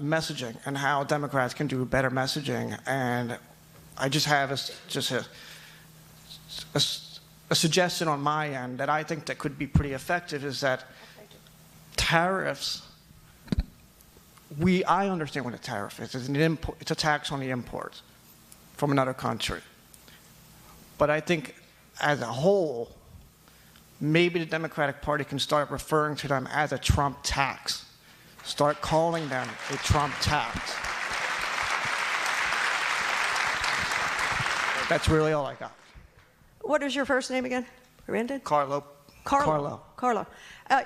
messaging and how Democrats can do better messaging. And I just have a suggestion on my end that I think that could be pretty effective is that tariffs, I understand what a tariff is. It's a tax on the import from another country. But I think as a whole, maybe the Democratic Party can start referring to them as a Trump tax. Start calling them a Trump tax. That's really all I got. What is your first name again? Brandon? Carlo.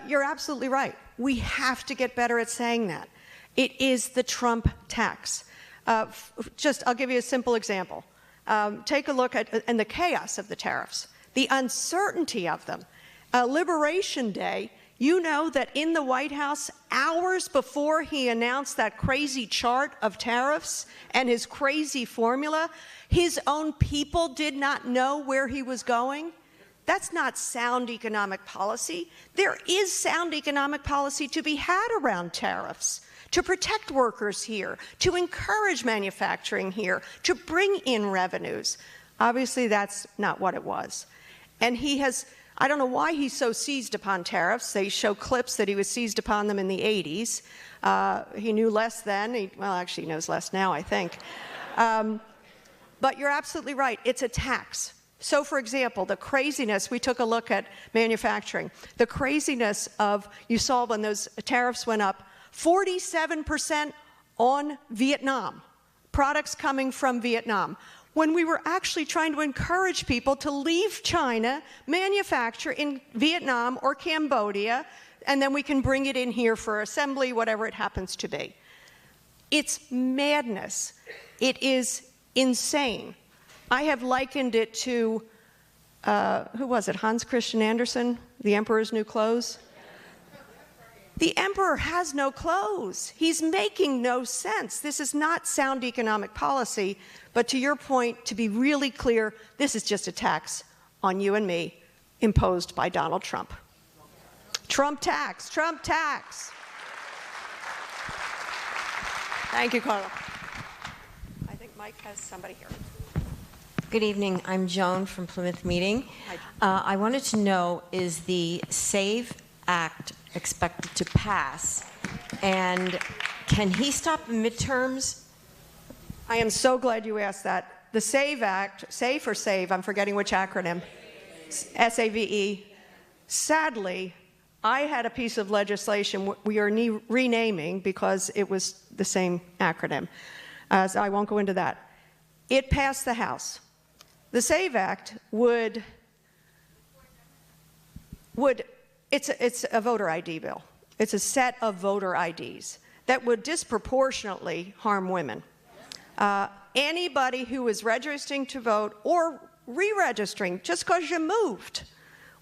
You're absolutely right. We have to get better at saying that. It is the Trump tax. I'll give you a simple example. Take a look at and the chaos of the tariffs, the uncertainty of them. Liberation Day, you know that in the White House, hours before he announced that crazy chart of tariffs and his crazy formula, his own people did not know where he was going. That's not sound economic policy. There is sound economic policy to be had around tariffs, to protect workers here, to encourage manufacturing here, to bring in revenues. Obviously, that's not what it was. And I don't know why he's so seized upon tariffs. They show clips that he was seized upon them in the 80s. He knew less then. Actually, he knows less now, I think. But you're absolutely right. It's a tax. So, for example, the craziness, we took a look at manufacturing. The craziness you saw when those tariffs went up, 47% on Vietnam, products coming from Vietnam, when we were actually trying to encourage people to leave China, manufacture in Vietnam or Cambodia, and then we can bring it in here for assembly, whatever it happens to be. It's madness. It is insane. I have likened it to, who was it, Hans Christian Andersen, The Emperor's New Clothes? The emperor has no clothes. He's making no sense. This is not sound economic policy, but to your point, to be really clear, this is just a tax on you and me imposed by Donald Trump. Trump tax, Trump tax. Thank you, Carla. I think Mike has somebody here. Good evening. I'm Joan from Plymouth Meeting. I wanted to know, is the SAVE Act expected to pass? And can he stop the midterms? I am so glad you asked that. The SAVE Act, SAVE or SAVE, I'm forgetting which acronym, SAVE. Sadly, I had a piece of legislation we are renaming because it was the same acronym. So I won't go into that. It passed the House. The SAVE Act it's a voter ID bill. It's a set of voter IDs that would disproportionately harm women. Anybody who is registering to vote or re-registering just because you moved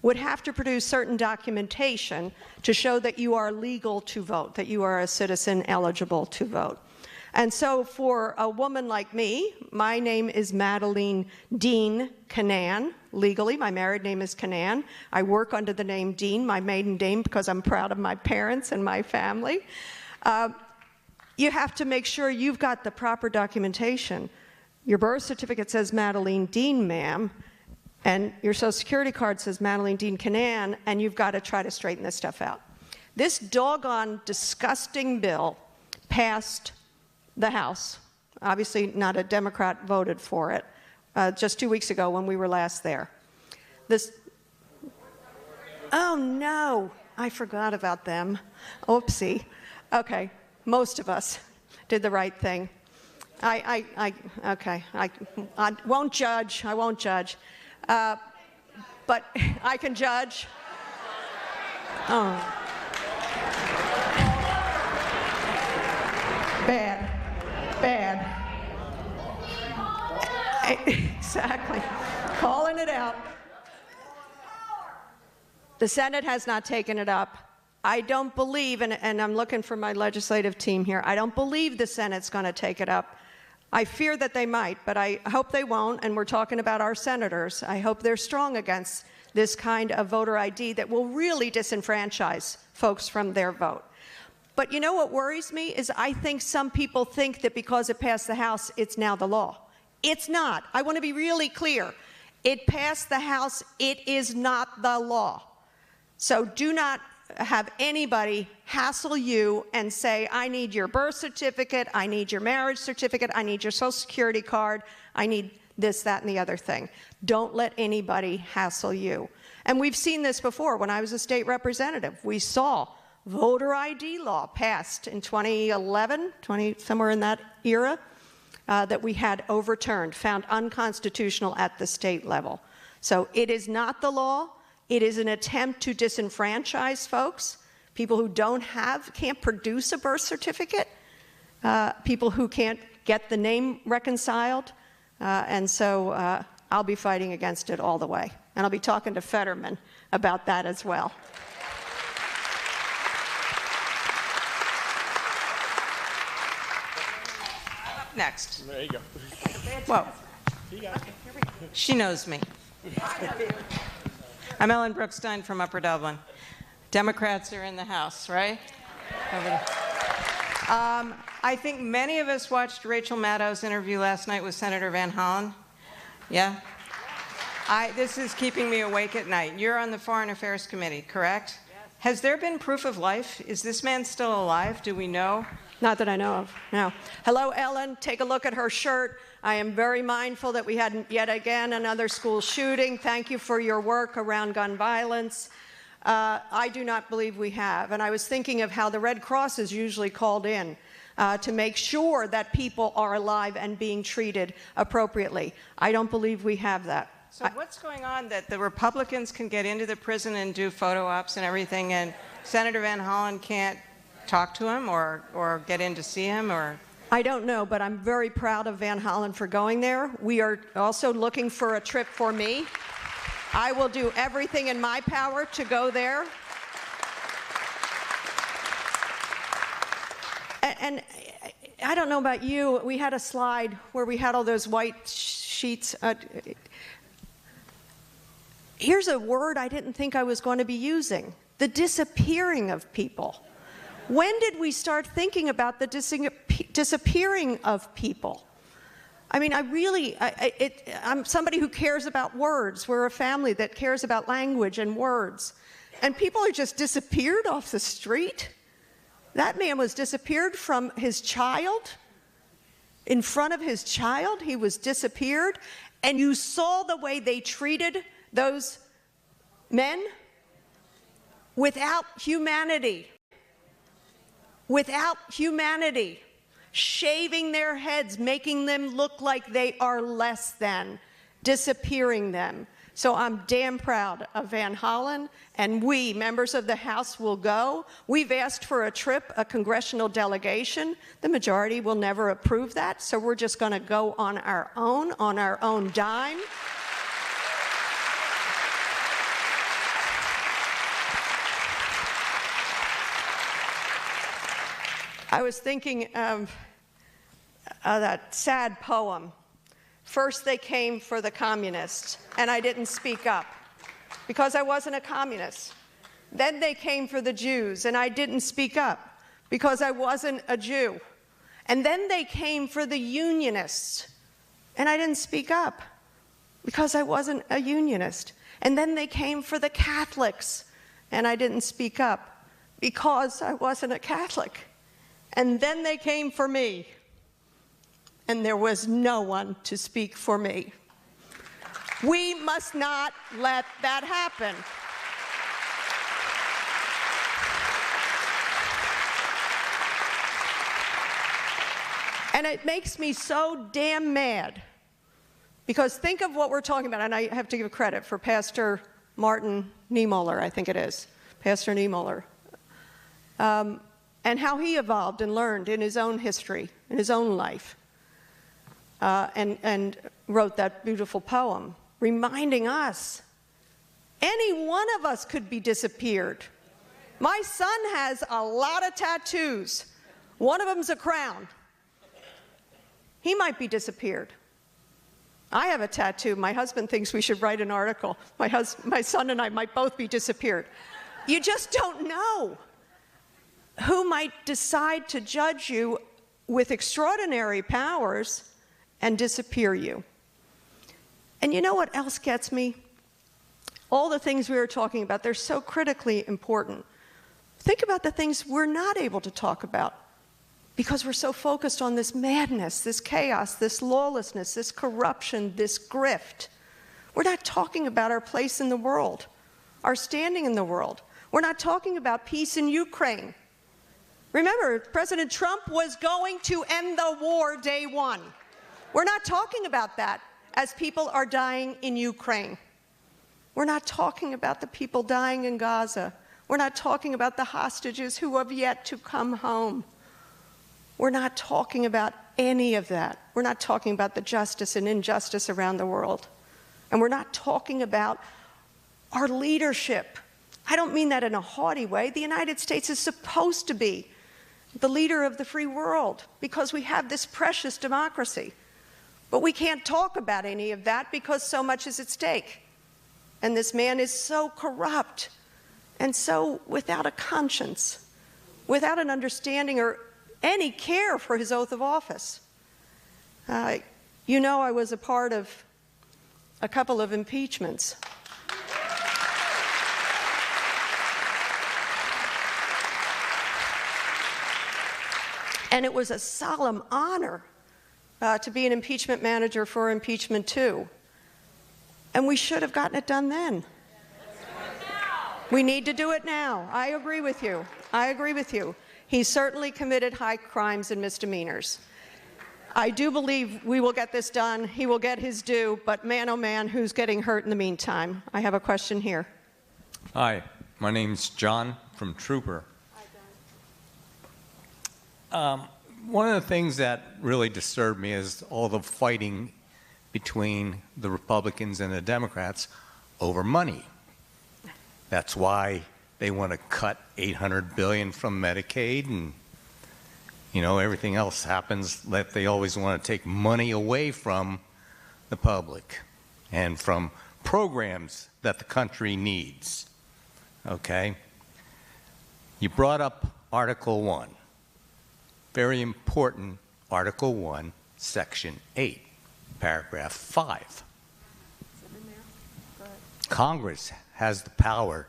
would have to produce certain documentation to show that you are legal to vote, that you are a citizen eligible to vote. And so for a woman like me, my name is Madeleine Dean Canaan. Legally, my married name is Canaan. I work under the name Dean, my maiden name, because I'm proud of my parents and my family. You have to make sure you've got the proper documentation. Your birth certificate says Madeleine Dean, ma'am, and your Social Security card says Madeleine Dean Canaan, and you've got to try to straighten this stuff out. This doggone, disgusting bill passed the House. Obviously, not a Democrat voted for it just 2 weeks ago when we were last there. Oh no, I forgot about them. Oopsie. Okay, most of us did the right thing. I won't judge. I won't judge. But I can judge. Oh. Bad. Exactly. Calling it out. The Senate has not taken it up. I don't believe, and I'm looking for my legislative team here, I don't believe the Senate's going to take it up. I fear that they might, but I hope they won't, and we're talking about our senators. I hope they're strong against this kind of voter ID that will really disenfranchise folks from their vote. But you know what worries me is I think some people think that because it passed the House, it's now the law. It's not. I want to be really clear. It passed the House. It is not the law. So do not have anybody hassle you and say, I need your birth certificate, I need your marriage certificate, I need your Social Security card, I need this, that, and the other thing. Don't let anybody hassle you. And we've seen this before. When I was a state representative, we saw voter ID law passed in 2011, somewhere in that era, that we had overturned, found unconstitutional at the state level. So it is not the law. It is an attempt to disenfranchise folks, people who can't produce a birth certificate, people who can't get the name reconciled, and so I'll be fighting against it all the way. And I'll be talking to Fetterman about that as well. Next. There you go. Whoa. She knows me. I'm Ellen Brookstein from Upper Dublin. Democrats are in the House, right? I think many of us watched Rachel Maddow's interview last night with Senator Van Hollen. Yeah? This is keeping me awake at night. You're on the Foreign Affairs Committee, correct? Yes. Has there been proof of life? Is this man still alive? Do we know? Not that I know of, no. Hello, Ellen. Take a look at her shirt. I am very mindful that we had yet again another school shooting. Thank you for your work around gun violence. I do not believe we have. And I was thinking of how the Red Cross is usually called in to make sure that people are alive and being treated appropriately. I don't believe we have that. So what's going on that the Republicans can get into the prison and do photo ops and everything, and Senator Van Hollen can't talk to him or get in to see him? Or I don't know, but I'm very proud of Van Hollen for going there. We are also looking for a trip for me. I will do everything in my power to go there. And I don't know about you, we had a slide where we had all those white sheets. Here's a word I didn't think I was going to be using: the disappearing of people. When did we start thinking about the disappearing of people? I mean, I'm somebody who cares about words. We're a family that cares about language and words. And people are just disappeared off the street. That man was disappeared from his child. In front of his child, he was disappeared. And you saw the way they treated those men without humanity. Without humanity, shaving their heads, making them look like they are less than, disappearing them. So I'm damn proud of Van Hollen, and we, members of the House, will go. We've asked for a trip, a congressional delegation. The majority will never approve that, so we're just going to go on our own dime. I was thinking, that sad poem. First they came for the communists, and I didn't speak up because I wasn't a communist. Then they came for the Jews, and I didn't speak up because I wasn't a Jew. And then they came for the unionists, and I didn't speak up because I wasn't a unionist. And then they came for the Catholics, and I didn't speak up because I wasn't a Catholic. And then they came for me, and there was no one to speak for me. We must not let that happen. And it makes me so damn mad, because think of what we're talking about, and I have to give credit for Pastor Martin Niemöller, I think it is, Pastor Niemöller, and how he evolved and learned in his own history, in his own life, and wrote that beautiful poem, reminding us, any one of us could be disappeared. My son has a lot of tattoos. One of them's a crown. He might be disappeared. I have a tattoo. My husband thinks we should write an article. My son and I might both be disappeared. You just don't know who might decide to judge you with extraordinary powers and disappear you. And you know what else gets me? All the things we were talking about, they're so critically important. Think about the things we're not able to talk about, because we're so focused on this madness, this chaos, this lawlessness, this corruption, this grift. We're not talking about our place in the world, our standing in the world. We're not talking about peace in Ukraine. Remember, President Trump was going to end the war day one. We're not talking about that as people are dying in Ukraine. We're not talking about the people dying in Gaza. We're not talking about the hostages who have yet to come home. We're not talking about any of that. We're not talking about the justice and injustice around the world. And we're not talking about our leadership. I don't mean that in a haughty way. The United States is supposed to be the leader of the free world because we have this precious democracy. But we can't talk about any of that because so much is at stake. And this man is so corrupt and so without a conscience, without an understanding or any care for his oath of office. You know, I was a part of a couple of impeachments. And it was a solemn honor to be an impeachment manager for impeachment 2. And we should have gotten it done then. We need to do it now. I agree with you. I agree with you. He certainly committed high crimes and misdemeanors. I do believe we will get this done. He will get his due, but man, oh man, who's getting hurt in the meantime? I have a question here. Hi, my name's John from Trooper. One of the things that really disturbed me is all the fighting between the Republicans and the Democrats over money. That's why they want to cut $800 billion from Medicaid, and everything else happens that they always want to take money away from the public and from programs that the country needs. Okay? You brought up Article 1. Very important, Article 1, Section 8, Paragraph 5. Congress has the power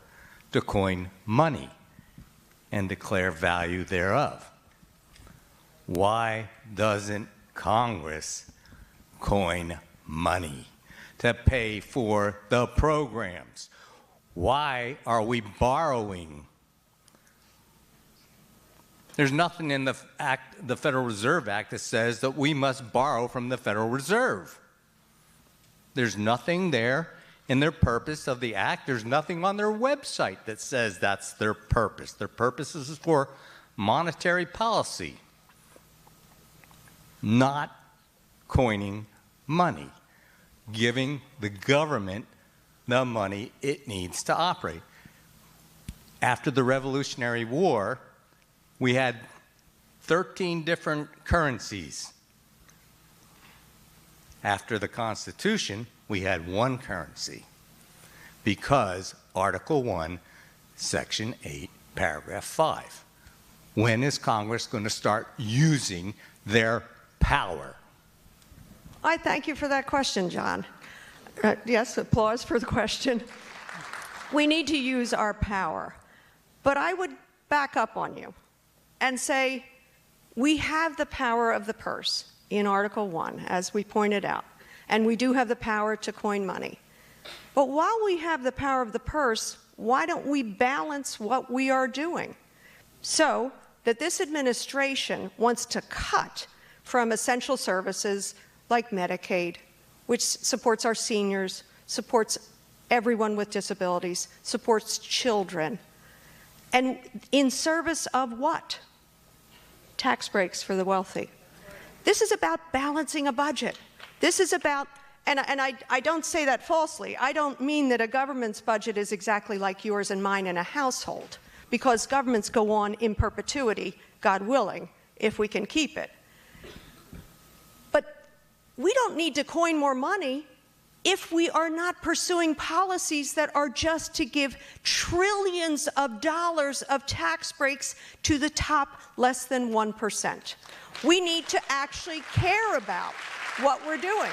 to coin money and declare value thereof. Why doesn't Congress coin money to pay for the programs? Why are we borrowing? There's nothing in the Federal Reserve Act that says that we must borrow from the Federal Reserve. There's nothing there in their purpose of the act. There's nothing on their website that says that's their purpose. Their purpose is for monetary policy, not coining money, giving the government the money it needs to operate. After the Revolutionary War, we had 13 different currencies, after the Constitution, we had one currency because Article 1, Section 8, Paragraph 5. When is Congress going to start using their power? I thank you for that question, John. Yes, applause for the question. We need to use our power. But I would back up on you and say we have the power of the purse in Article 1, as we pointed out, and we do have the power to coin money. But while we have the power of the purse, why don't we balance what we are doing so that this administration wants to cut from essential services like Medicaid, which supports our seniors, supports everyone with disabilities, supports children, and in service of what? Tax breaks for the wealthy. This is about balancing a budget. This is about, and I don't say that falsely, I don't mean that a government's budget is exactly like yours and mine in a household, because governments go on in perpetuity, God willing, if we can keep it. But we don't need to coin more money if we are not pursuing policies that are just to give trillions of dollars of tax breaks to the top less than 1%. We need to actually care about what we're doing.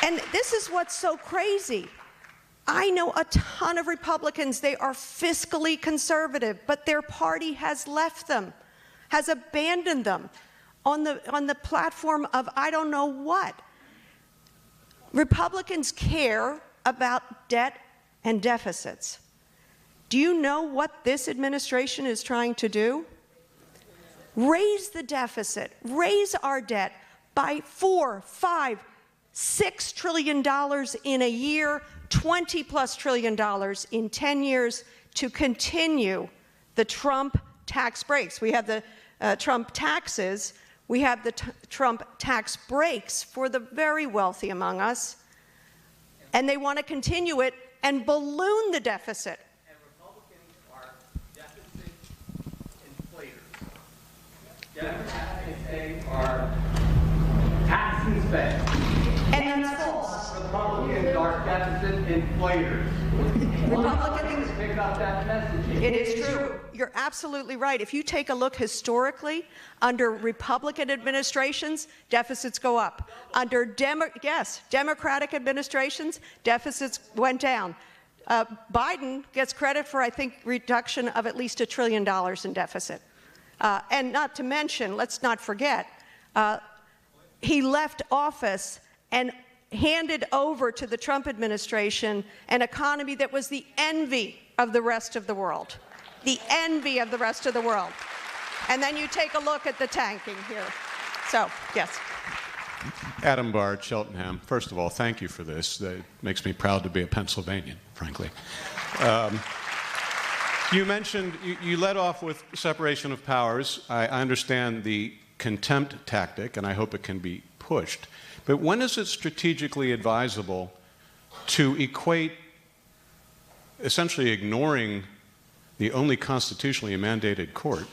And this is what's so crazy. I know a ton of Republicans, they are fiscally conservative, but their party has left them, has abandoned them on the platform of I don't know what. Republicans care about debt and deficits. Do you know what this administration is trying to do? Raise the deficit, raise our debt by $4, $5, $6 trillion in a year, $20+ trillion in 10 years to continue the Trump tax breaks. We have the Trump taxes. We have the Trump tax breaks for the very wealthy among us, and they want to continue it and balloon the deficit. And Republicans are deficit inflators. Democrats are tax and spend. And that's false. Republicans are deficit inflators. Republicans pick up that message. It is true. You're absolutely right. If you take a look historically, under Republican administrations, deficits go up. Under Democratic administrations, deficits went down. Biden gets credit for, I think, reduction of at least $1 trillion in deficit. And not to mention, let's not forget, he left office and handed over to the Trump administration an economy that was the envy of the rest of the world. The envy of the rest of the world. And then you take a look at the tanking here. So, yes. Adam Bard, Cheltenham. First of all, thank you for this. It makes me proud to be a Pennsylvanian, frankly. You mentioned, you led off with separation of powers. I understand the contempt tactic, and I hope it can be pushed. But when is it strategically advisable to equate essentially ignoring the only constitutionally mandated court,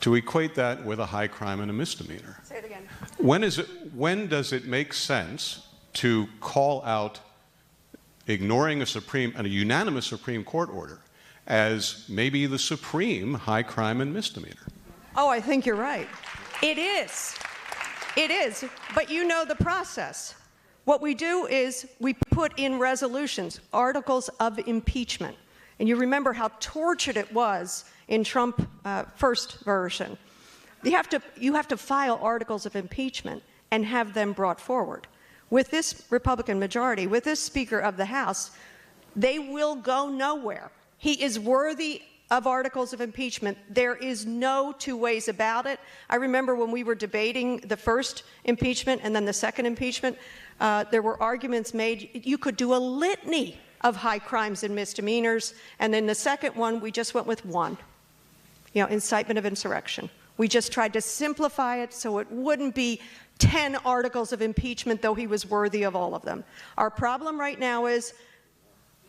to equate that with a high crime and a misdemeanor? Say it again. When does it make sense to call out ignoring a unanimous Supreme Court order as maybe the supreme high crime and misdemeanor? Oh, I think you're right. It is. It is. But you know the process. What we do is we put in resolutions, articles of impeachment. And you remember how tortured it was in Trump first version. You have to file articles of impeachment and have them brought forward. With this Republican majority, with this Speaker of the House, they will go nowhere. He is worthy of articles of impeachment. There is no two ways about it. I remember when we were debating the first impeachment and then the second impeachment, there were arguments made. You could do a litany of high crimes and misdemeanors, and then the second one, we just went with one, incitement of insurrection. We just tried to simplify it so it wouldn't be 10 articles of impeachment, though he was worthy of all of them. Our problem right now is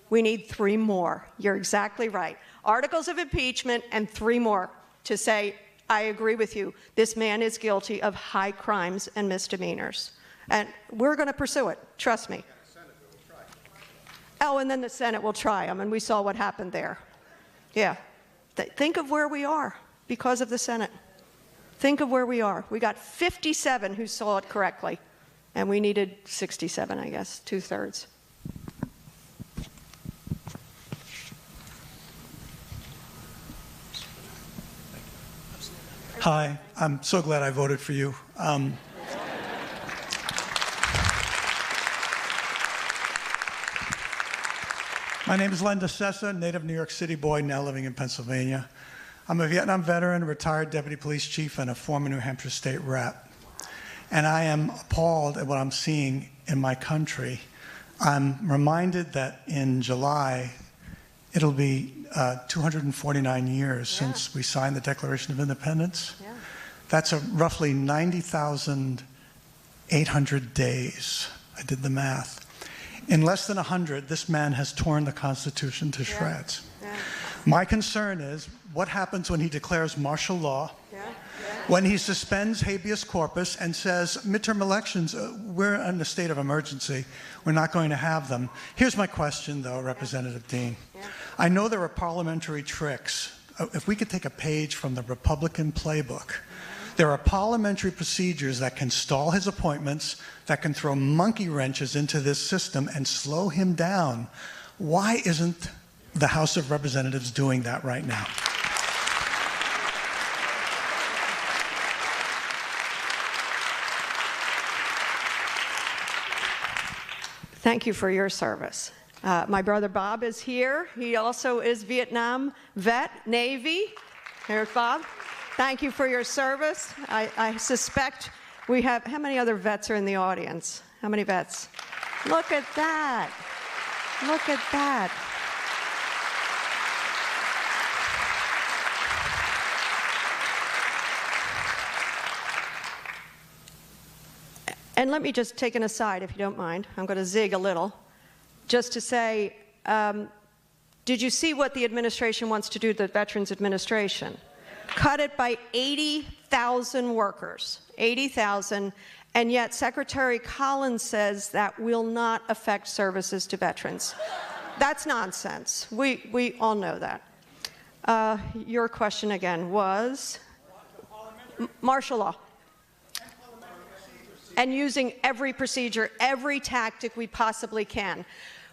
we need 3 more. You're exactly right. Articles of impeachment and 3 more to say, I agree with you. This man is guilty of high crimes and misdemeanors. And we're going to pursue it. Trust me. Oh, and then the Senate will try him, and we saw what happened there. Yeah. Think of where we are because of the Senate. Think of where we are. We got 57 who saw it correctly, and we needed 67, I guess, 2/3. Hi, I'm so glad I voted for you. My name is Len DeSessa, native New York City boy, now living in Pennsylvania. I'm a Vietnam veteran, retired deputy police chief, and a former New Hampshire state rep. And I am appalled at what I'm seeing in my country. I'm reminded that in July, it'll be 249 years since we signed the Declaration of Independence. Yeah. That's roughly 90,800 days. I did the math. In less than 100, this man has torn the Constitution to shreds. Yeah. My concern is what happens when he declares martial law, when he suspends habeas corpus and says midterm elections, we're in a state of emergency, we're not going to have them. Here's my question, though, Representative Dean. I know there are parliamentary tricks. If we could take a page from the Republican playbook, there are parliamentary procedures that can stall his appointments, that can throw monkey wrenches into this system and slow him down. Why isn't the House of Representatives doing that right now? Thank you for your service. My brother Bob is here. He also is Vietnam vet, Navy. Here's Bob. Thank you for your service. I suspect we have, how many other vets are in the audience? How many vets? Look at that. Look at that. And let me just take an aside, if you don't mind. I'm going to zig a little. Just to say, did you see what the administration wants to do to the Veterans Administration? Cut it by 80,000 workers, 80,000, and yet Secretary Collins says that will not affect services to veterans. That's nonsense. We all know that. Your question again was martial law. And using every procedure, every tactic we possibly can.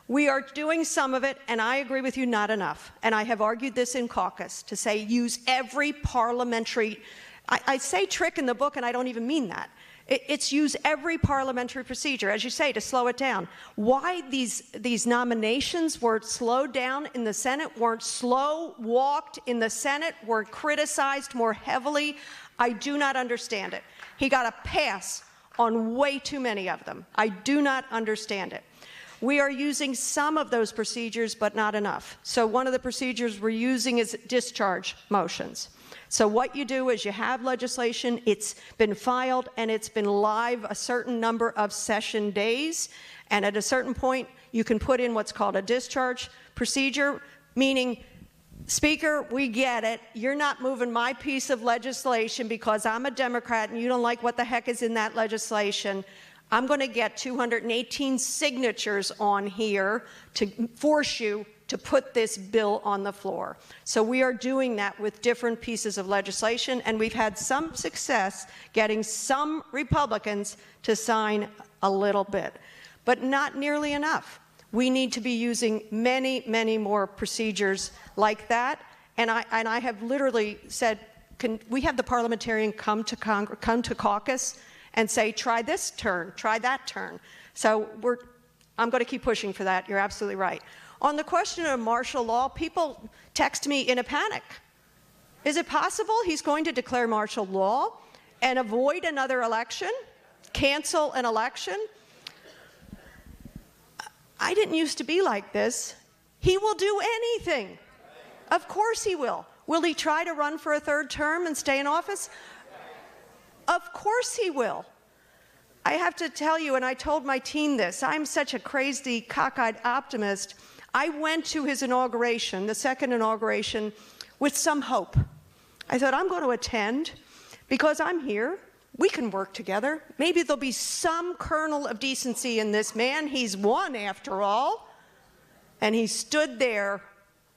We are doing some of it, and I agree with you, not enough. And I have argued this in caucus, to say use every parliamentary, I say trick in the book, and I don't even mean that. It's use every parliamentary procedure, as you say, to slow it down. Why these nominations were slowed down in the Senate, weren't slow walked in the Senate, were criticized more heavily, I do not understand it. He got a pass on way too many of them. I do not understand it. We are using some of those procedures, but not enough. So one of the procedures we're using is discharge motions. So what you do is you have legislation, it's been filed, and it's been live a certain number of session days, and at a certain point, you can put in what's called a discharge procedure, meaning, Speaker, we get it. You're not moving my piece of legislation because I'm a Democrat and you don't like what the heck is in that legislation. I'm going to get 218 signatures on here to force you to put this bill on the floor. So we are doing that with different pieces of legislation, and we've had some success getting some Republicans to sign a little bit, but not nearly enough. We need to be using many, many more procedures like that. And I have literally said, can we have the parliamentarian come to caucus and say, try this turn, try that turn. So I'm going to keep pushing for that. You're absolutely right. On the question of martial law, people text me in a panic. Is it possible he's going to declare martial law and avoid another election, cancel an election? I didn't used to be like this. He will do anything. Of course he will. Will he try to run for a third term and stay in office? Of course he will. I have to tell you, and I told my team this, I'm such a crazy, cockeyed optimist. I went to his inauguration, the second inauguration, with some hope. I thought, I'm going to attend because I'm here. We can work together. Maybe there'll be some kernel of decency in this man. He's one after all. And he stood there,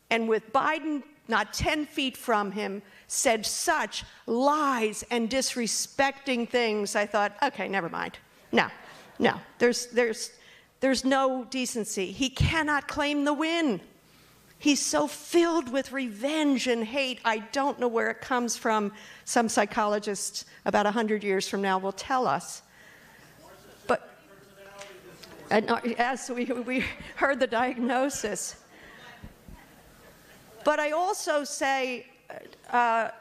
and with Biden not 10 feet from him, said such lies and disrespecting things. I thought, okay, never mind. No, there's no decency. He cannot claim the win. He's so filled with revenge and hate. I don't know where it comes from. Some psychologists about 100 years from now will tell us. But as we heard the diagnosis. But I also say, I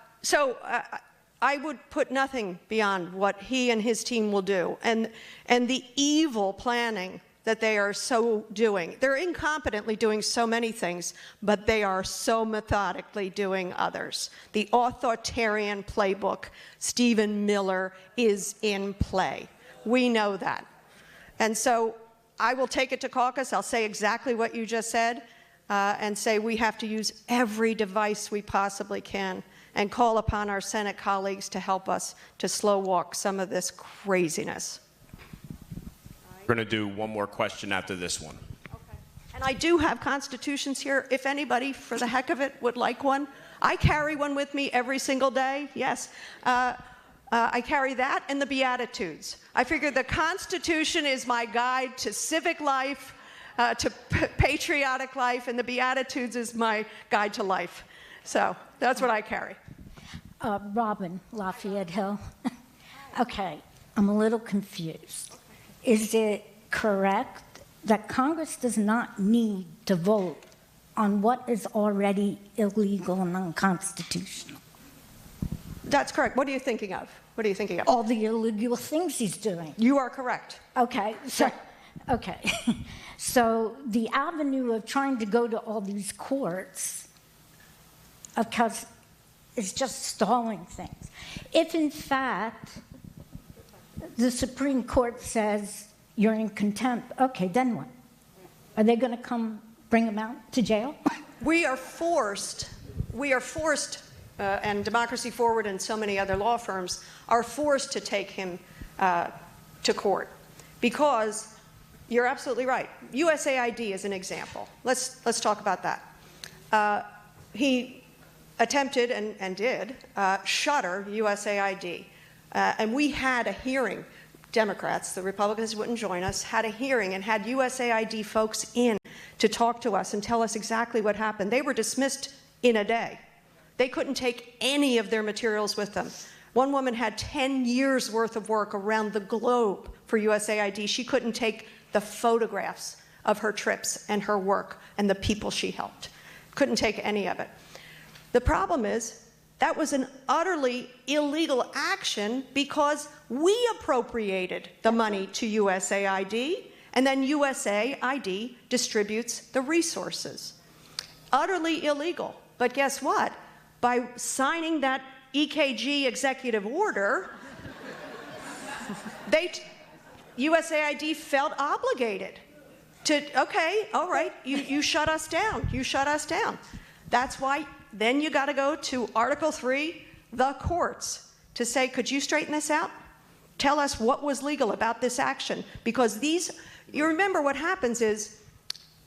would put nothing beyond what he and his team will do, and the evil planning that they are so doing. They're incompetently doing so many things, but they are so methodically doing others. The authoritarian playbook, Stephen Miller, is in play. We know that. And so I will take it to caucus. I'll say exactly what you just said, and say we have to use every device we possibly can and call upon our Senate colleagues to help us to slow walk some of this craziness. We're going to do one more question after this one. Okay. And I do have constitutions here. If anybody, for the heck of it, would like one, I carry one with me every single day. Yes. I carry that and the Beatitudes. I figure the Constitution is my guide to civic life, to patriotic life, and the Beatitudes is my guide to life. So that's what I carry. Robin, Lafayette Hill. Okay, I'm a little confused. Is it correct that Congress does not need to vote on what is already illegal and unconstitutional? That's correct. What are you thinking of? What are you thinking of? All the illegal things he's doing. You are correct. Okay, so, right. Okay. So the avenue of trying to go to all these courts, because it's just stalling things. If in fact the Supreme Court says you're in contempt, okay, then what? Are they going to come bring him out to jail? We are forced, and Democracy Forward and so many other law firms are forced to take him to court because you're absolutely right. USAID is an example. Let's talk about that. He attempted and did shutter USAID. And we had a hearing. Democrats, the Republicans wouldn't join us, had a hearing and had USAID folks in to talk to us and tell us exactly what happened. They were dismissed in a day. They couldn't take any of their materials with them. One woman had 10 years worth of work around the globe for USAID. She couldn't take the photographs of her trips and her work and the people she helped. Couldn't take any of it. The problem is, that was an utterly illegal action because we appropriated the money to USAID, and then USAID distributes the resources. Utterly illegal. But guess what? By signing that EKG executive order, USAID felt obligated to, okay, all right, you shut us down. You shut us down. That's why then you got to go to Article 3, the courts, to say, could you straighten this out? Tell us what was legal about this action. Because you remember what happens is,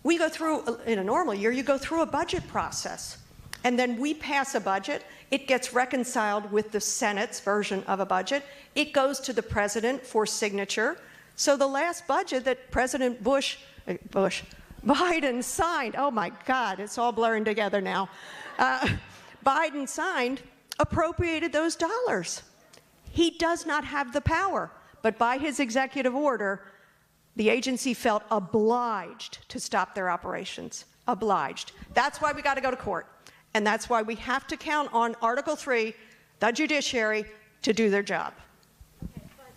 we go through, in a normal year, you go through a budget process. And then we pass a budget. It gets reconciled with the Senate's version of a budget. It goes to the president for signature. So the last budget that President Biden signed, oh my God, it's all blurring together now. Biden signed, appropriated those dollars. He does not have the power, but by his executive order, the agency felt obliged to stop their operations. Obliged. That's why we got to go to court. And that's why we have to count on Article 3, the judiciary, to do their job. Okay, but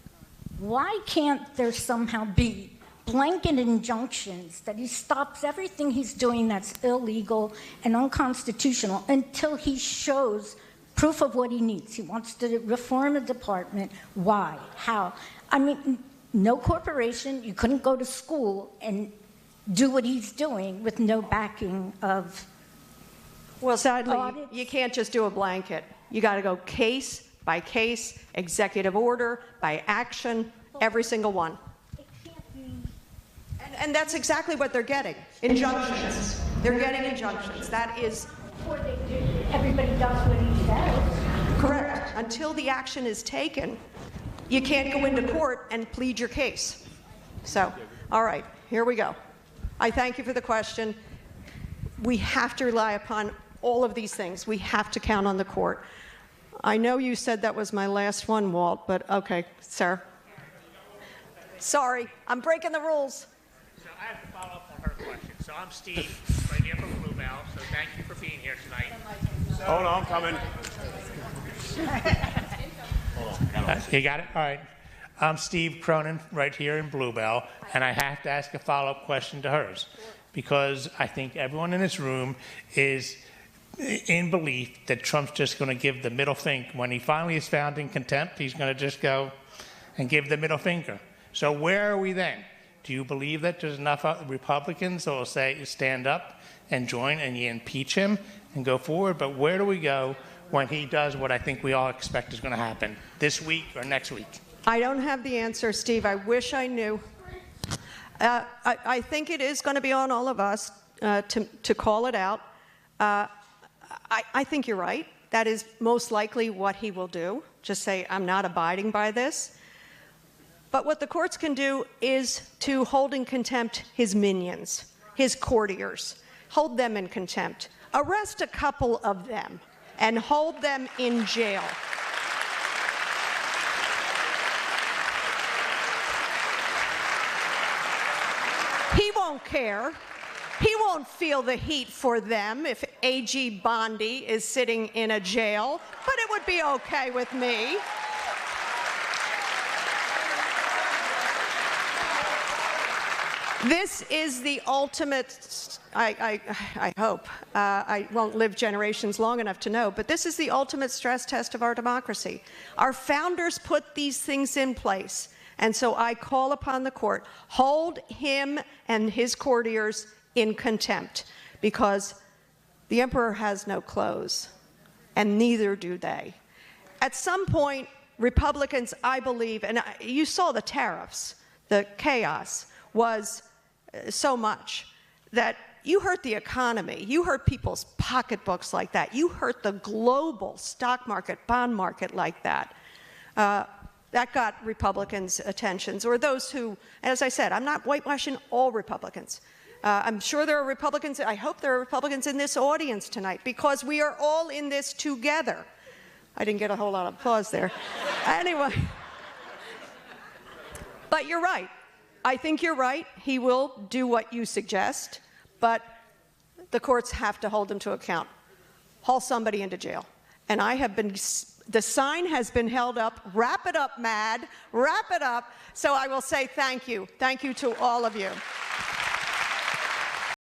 why can't there somehow be blanket injunctions that he stops everything he's doing that's illegal and unconstitutional until he shows proof of what he needs? He wants to reform a department. Why? How? I mean, no corporation, you couldn't go to school and do what he's doing with no backing of Well, sadly, audits? you can't just do a blanket. You got to go case by case, executive order by action, every single one. It can't be. And that's exactly what they're getting, injunctions. They're getting injunctions. That is Before they do, everybody does what he says. correct. Until the action is taken, you can't go into court and plead your case. So, all right, here we go. I thank you for the question. We have to rely upon all of these things. We have to count on the court. I know you said that was my last one, Walt, but okay, Sarah. Sorry, I'm breaking the rules. So I have to follow up on her question. So I'm Steve, right here from Bluebell, so thank you for being here tonight. Hold on, I'm coming. You got it? All right. I'm Steve Cronin, right here in Bluebell, and I have to ask a follow-up question to hers, because I think everyone in this room is in belief that Trump's just going to give the middle finger. When he finally is found in contempt, he's going to just go and give the middle finger. So where are we then? Do you believe that there's enough Republicans that will say, stand up and join and you impeach him and go forward? But where do we go when he does what I think we all expect is going to happen this week or next week? I don't have the answer, Steve. I wish I knew. I think it is going to be on all of us to call it out. I think you're right. That is most likely what he will do. Just say, I'm not abiding by this. But what the courts can do is to hold in contempt his minions, his courtiers. Hold them in contempt. Arrest a couple of them and hold them in jail. He won't care. He won't feel the heat for them if A.G. Bondi is sitting in a jail, but it would be okay with me. This is the ultimate, I hope, I won't live generations long enough to know, but this is the ultimate stress test of our democracy. Our founders put these things in place, and so I call upon the court, hold him and his courtiers in contempt, because the emperor has no clothes, and neither do they. At some point, Republicans, I believe, and you saw the tariffs, the chaos was so much that you hurt the economy, you hurt people's pocketbooks like that, you hurt the global stock market, bond market like that. That got Republicans' attentions, or those who, as I said, I'm not whitewashing all Republicans. I'm sure there are Republicans, I hope there are Republicans in this audience tonight, because we are all in this together. I didn't get a whole lot of applause there. Anyway, but you're right. I think you're right. He will do what you suggest, but the courts have to hold him to account. Haul somebody into jail. And I have been, the sign has been held up. Wrap it up, Mad. Wrap it up. So I will say thank you. Thank you to all of you.